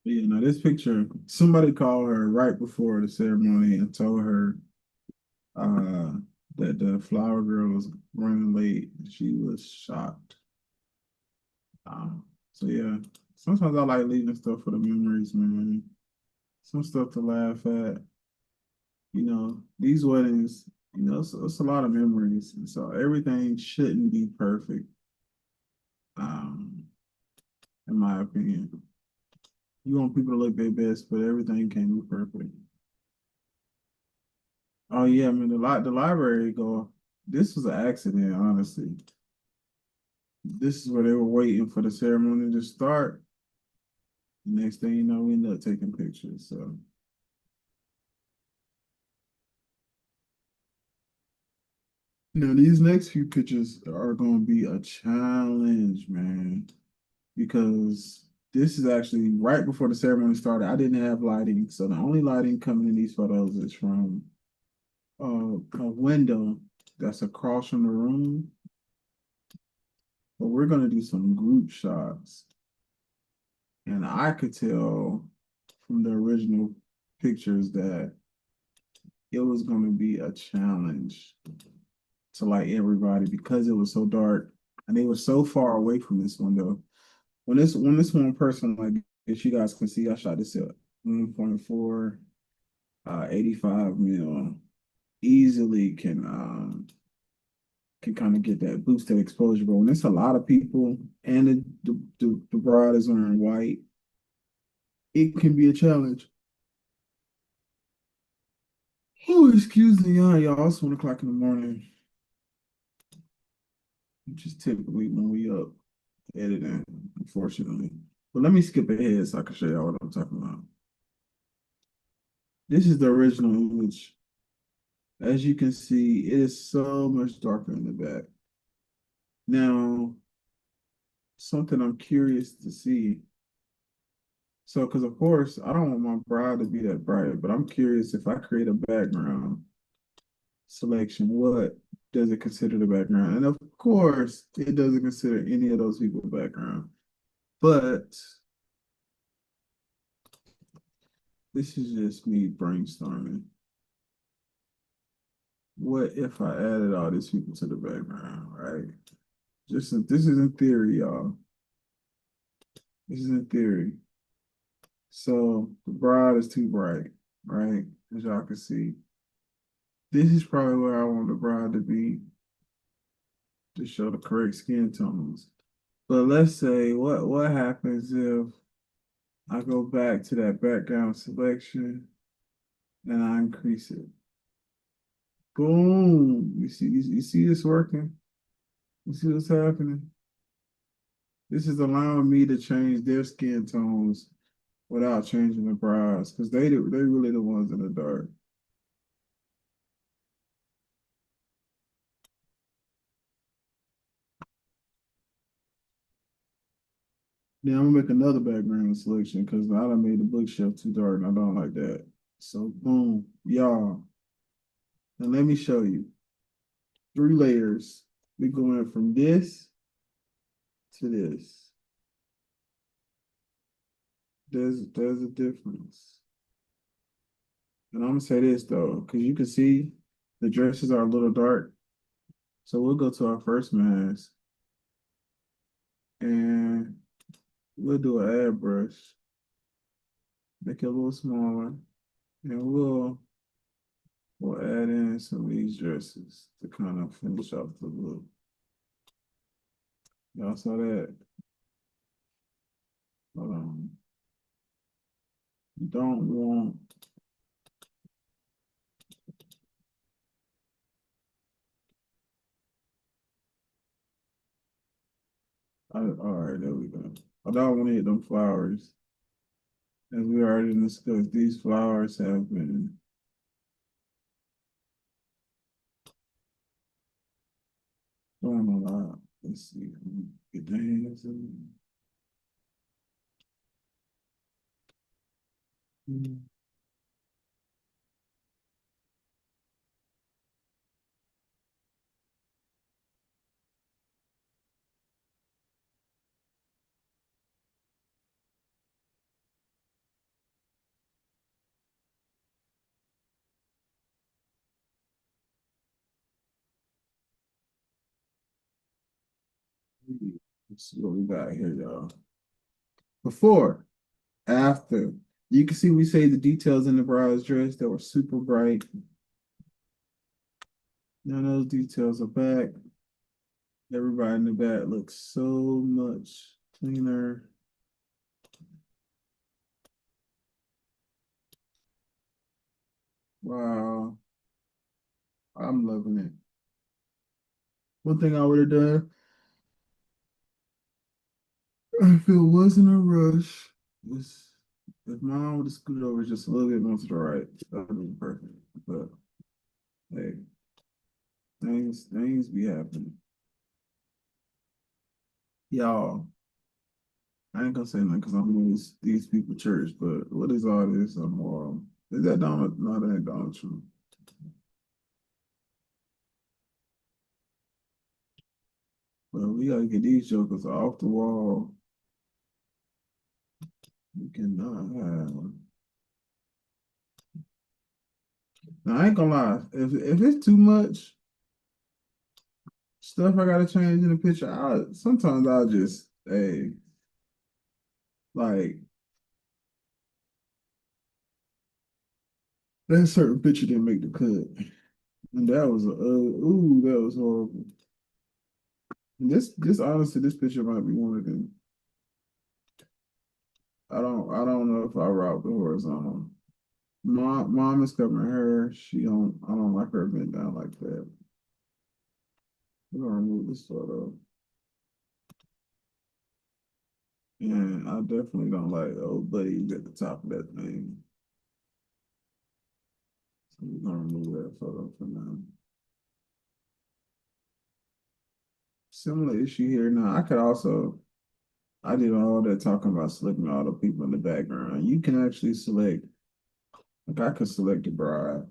Yeah, now this picture, somebody called her right before the ceremony and told her that the flower girl was running late. She was shocked. So yeah, sometimes I like leaving stuff for the memories, man. Some stuff to laugh at. These weddings, it's a lot of memories, and so everything shouldn't be perfect. Um, in my opinion, you want people to look their best, but everything can't be perfect. Oh yeah, I mean the library go. This was an accident, honestly. This is where they were waiting for the ceremony to start. The next thing you know, we end up taking pictures. So these next few pictures are going to be a challenge, man, because this is actually right before the ceremony started. I didn't have lighting, so the only lighting coming in these photos is from a window that's across from the room. But we're going to do some group shots. And I could tell from the original pictures that it was going to be a challenge to light everybody because it was so dark and they were so far away from this window. When this one person, like, if you guys can see, I shot this at 1.4, 85 mil, easily can kind of get that boosted exposure. But when it's a lot of people and the bride is wearing white, it can be a challenge. Oh, excuse me, y'all. It's 1 o'clock in the morning, which is typically when we up editing, unfortunately. But let me skip ahead so I can show y'all what I'm talking about. This is the original image. As you can see, it is so much darker in the back. Now, something I'm curious to see. So, because of course, I don't want my bride to be that bright, but I'm curious if I create a background selection, what does it consider the background? And of course, it doesn't consider any of those people's background. But this is just me brainstorming. What if I added all these people to the background, right? This is in theory, y'all. This is in theory. So the bride is too bright, right? As y'all can see. This is probably where I want the bride to be to show the correct skin tones. But let's say what happens if I go back to that background selection and I increase it. Boom. You see this working? You see what's happening? This is allowing me to change their skin tones without changing the brides, because they really the ones in the dark. Now I'm gonna make another background selection because I done made the bookshelf too dark and I don't like that. So boom, y'all. And let me show you. 3 layers. We're going from this to this. There's a difference. And I'm gonna say this though, because you can see the dresses are a little dark. So we'll go to our first mask and we'll do an add brush. Make it a little smaller. And we'll add in some of these dresses to kind of finish off the look. Y'all saw that? You don't want all right, there we go. I don't want to hit them flowers. As we already discussed, these flowers have been doing a lot. Let's see. Get the hands in. Let's see what we got here, y'all. Before, after. You can see we say the details in the bride's dress that were super bright. Now those details are back. Everybody in the back looks so much cleaner. Wow. I'm loving it. One thing I would have done, if it wasn't a rush, was if mom would have scooted over just a little bit more to the right, that would have been perfect. But hey, things be happening. Y'all, I ain't gonna say nothing because I'm in these people church, but what is all this? Is that Donald? No, that ain't Donald Trump. Well, we gotta get these jokers off the wall. We cannot have. Now, I ain't gonna lie. If it's too much stuff I gotta change in the picture, sometimes I'll just like that certain picture didn't make the cut, and that was that was horrible. And this honestly, this picture might be one of them. I don't know if I route the horizontal. Mom is covering her. I don't like her bent down like that. We're gonna remove this photo. And I definitely don't like old buddies at the top of that thing. So we're gonna remove that photo for now. Similar issue here. Now I did all that talking about selecting all the people in the background. You can actually select, like I could select the bride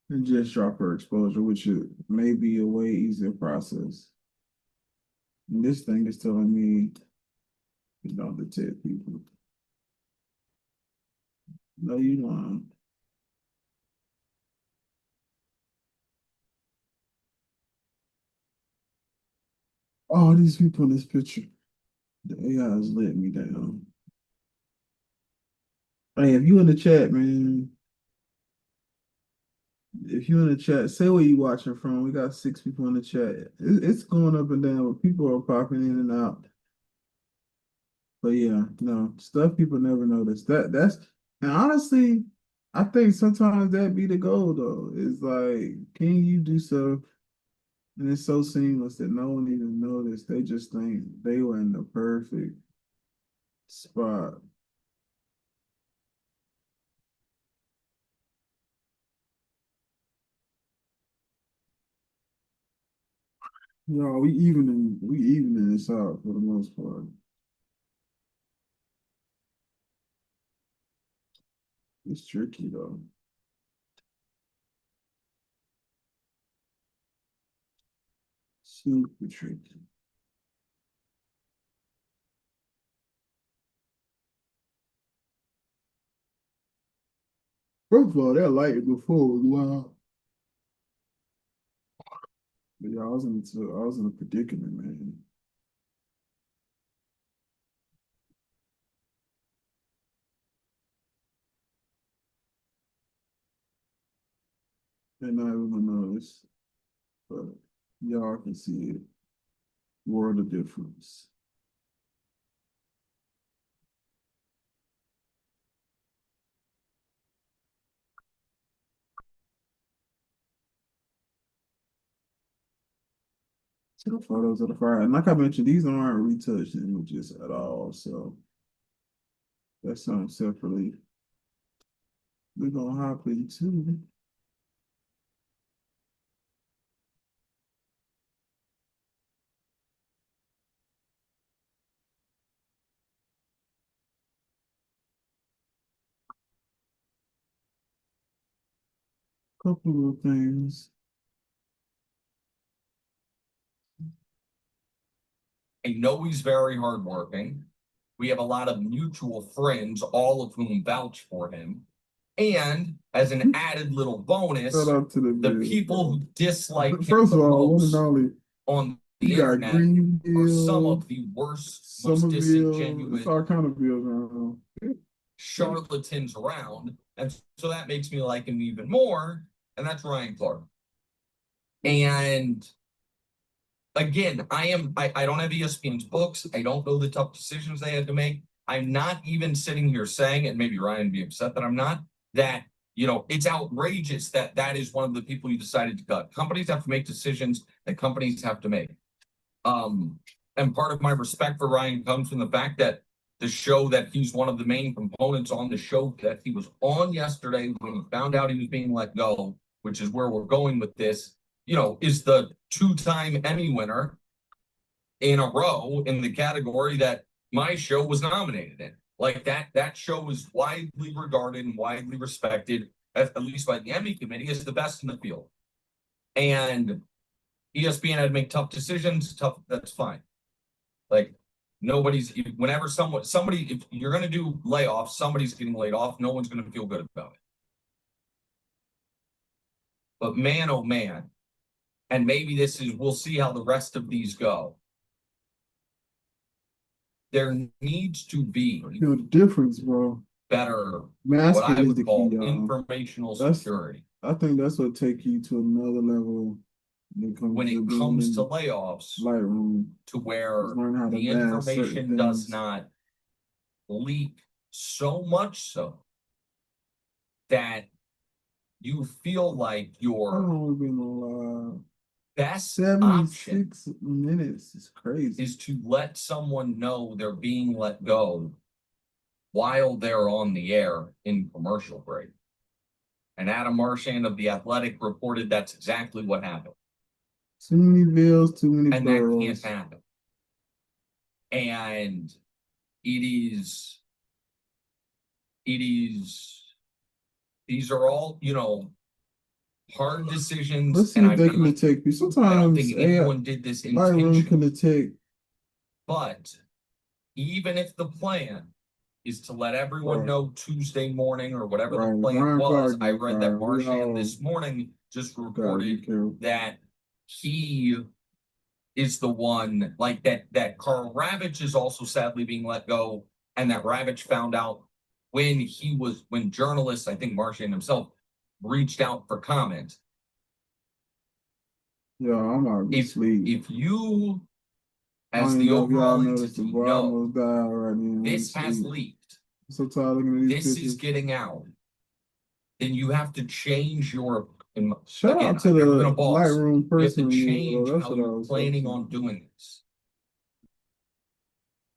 and just drop her exposure, which may be a way easier process. And this thing is telling me you don't detect people. No, you lying. All these people in this picture. The AI is letting me down. Hey, if you in the chat, man. If you in the chat, say where you watching from. We got 6 people in the chat. It's going up and down, but people are popping in and out. But yeah, no, stuff people never notice. And honestly, I think sometimes that be the goal though. It's like, can you do stuff and it's so seamless that no one even noticed. They just think they were in the perfect spot. No, we evening this out for the most part. It's tricky though. Super tricky. First of all, that light before was wild. But yeah, I was in a predicament, man. They're not even gonna notice, but y'all can see it. World of difference. To the photos of the fire. And like I mentioned, these aren't retouched images at all. So that's something separately. We're gonna hop into a couple of things. I know he's very hardworking. We have a lot of mutual friends, all of whom vouch for him. And as an added little bonus, Shout out to the people who dislike him first the of all, one most and only on You got internet are some Greenville, of the worst, most Somerville, disingenuous it's all kind of bills around. charlatans around. And so that makes me like him even more. And that's Ryan Clark. And again, I don't have ESPN's books. I don't know the tough decisions they had to make. I'm not even sitting here saying, and maybe Ryan would be upset that I'm not, that, it's outrageous that that is one of the people you decided to cut. Companies have to make decisions that companies have to make. And part of my respect for Ryan comes from the fact that the show that he's one of the main components on, the show that he was on yesterday when he found out he was being let go, which is where we're going with this, is the two-time Emmy winner in a row in the category that my show was nominated in. Like that show is widely regarded and widely respected, at least by the Emmy committee, as the best in the field. And ESPN had to make tough decisions. That's fine. Like whenever somebody, if you're going to do layoffs, somebody's getting laid off. No one's going to feel good about it. But man, oh man, and maybe we'll see how the rest of these go. There needs to be Feel the difference, bro. better, Masking what I is would the call key, y'all. informational That's- security. I think that's what take you to another level When it comes to layoffs, Lightroom. to where Learn how to the balance certain information does things. not leak so much so that you feel like How your long we been on best 76 option minutes is crazy. is to let someone know they're being let go while they're on the air in commercial break. And Adam Marchand of The Athletic reported that's exactly what happened. Too many bills, too many And that boroughs. can't happen. And these are all, hard decisions. Let's see and if they can detect you. I don't Sometimes think anyone did this Lightroom can intentionally. detect. But even if the plan is to let everyone Right. know Tuesday morning or whatever Right. the plan Ryan was, Clark I got read fired. that We Marchand all this morning just gotta be reported careful. that he is the one, like that Carl Ravitch is also sadly being let go, and that Ravitch found out when journalists, I think Marchand himself, reached out for comment. Yeah, I'm already asleep. If you, I as don't the even know if y'all overall noticed the entity, boy know almost died right now. this has leaked, So tired of looking at these this pictures. is getting out, then you have to change your, Shout again, out to I've the never been a boss. Lightroom You have person. to change That's how what I you're was planning saying. on doing this.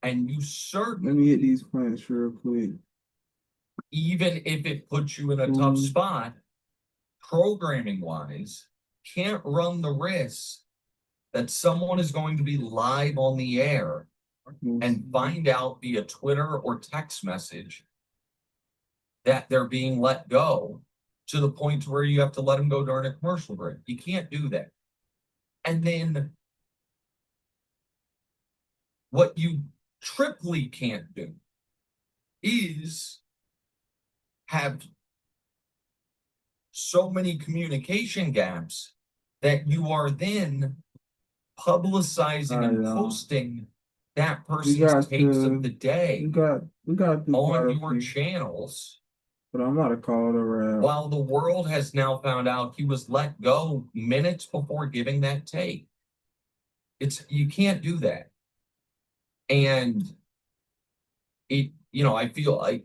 And you Let certainly, me hit these plants real quick. even if it puts you in a tough spot, programming wise, can't run the risk that someone is going to be live on the air and find out via Twitter or text message that they're being let go, to the point where you have to let them go during a commercial break. You can't do that. And then what you triply can't do is have so many communication gaps that you are then publicizing and posting that person's takes of the day We got on your channels, but I'm about to call it around. while the world has now found out he was let go minutes before giving that take. You can't do that. And I feel like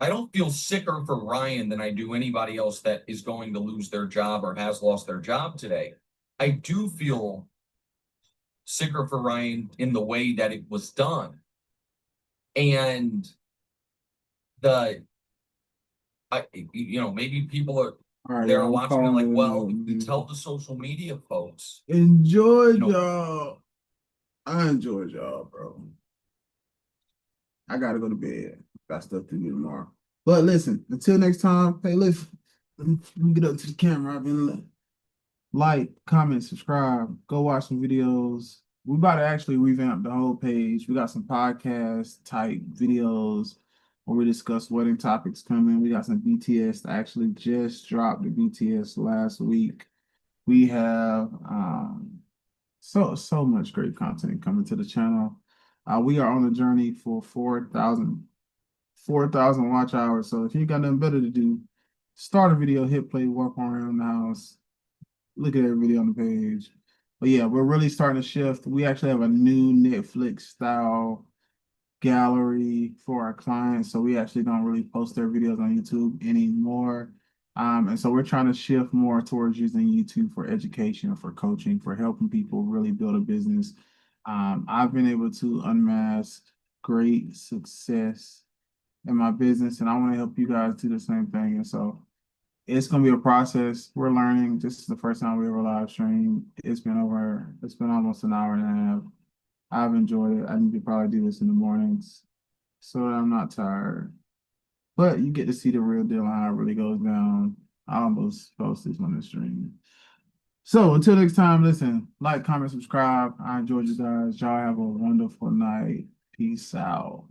I don't feel sicker for Ryan than I do anybody else that is going to lose their job or has lost their job today. I do feel sicker for Ryan in the way that it was done. And maybe people are they're watching and like, well, you tell the social media folks. Enjoy y'all. I enjoyed y'all, bro. I gotta go to bed. Got stuff to do tomorrow. But listen, until next time, hey, listen, let me get up to the camera. I've been like, comment, subscribe, go watch some videos. We about to actually revamp the whole page. We got some podcast type videos where we discuss wedding topics coming. We got some BTS that actually just dropped the BTS last week. We have so much great content coming to the channel. We are on a journey for 4,000 watch hours. So if you got nothing better to do, start a video, hit play, walk around the house, look at every video on the page. But yeah, we're really starting to shift. We actually have a new Netflix style gallery for our clients. So we actually don't really post their videos on YouTube anymore. And so we're trying to shift more towards using YouTube for education, for coaching, for helping people really build a business. I've been able to unmask great success in my business, and I want to help you guys do the same thing. And so it's going to be a process. We're learning. This is the first time we ever live stream. It's been almost an hour and a half. I've enjoyed it. I need to probably do this in the mornings so that I'm not tired. But you get to see the real deal on how it really goes down. I almost post this on the stream. So until next time, listen, like, comment, subscribe. I enjoyed you guys. Y'all have a wonderful night. Peace out.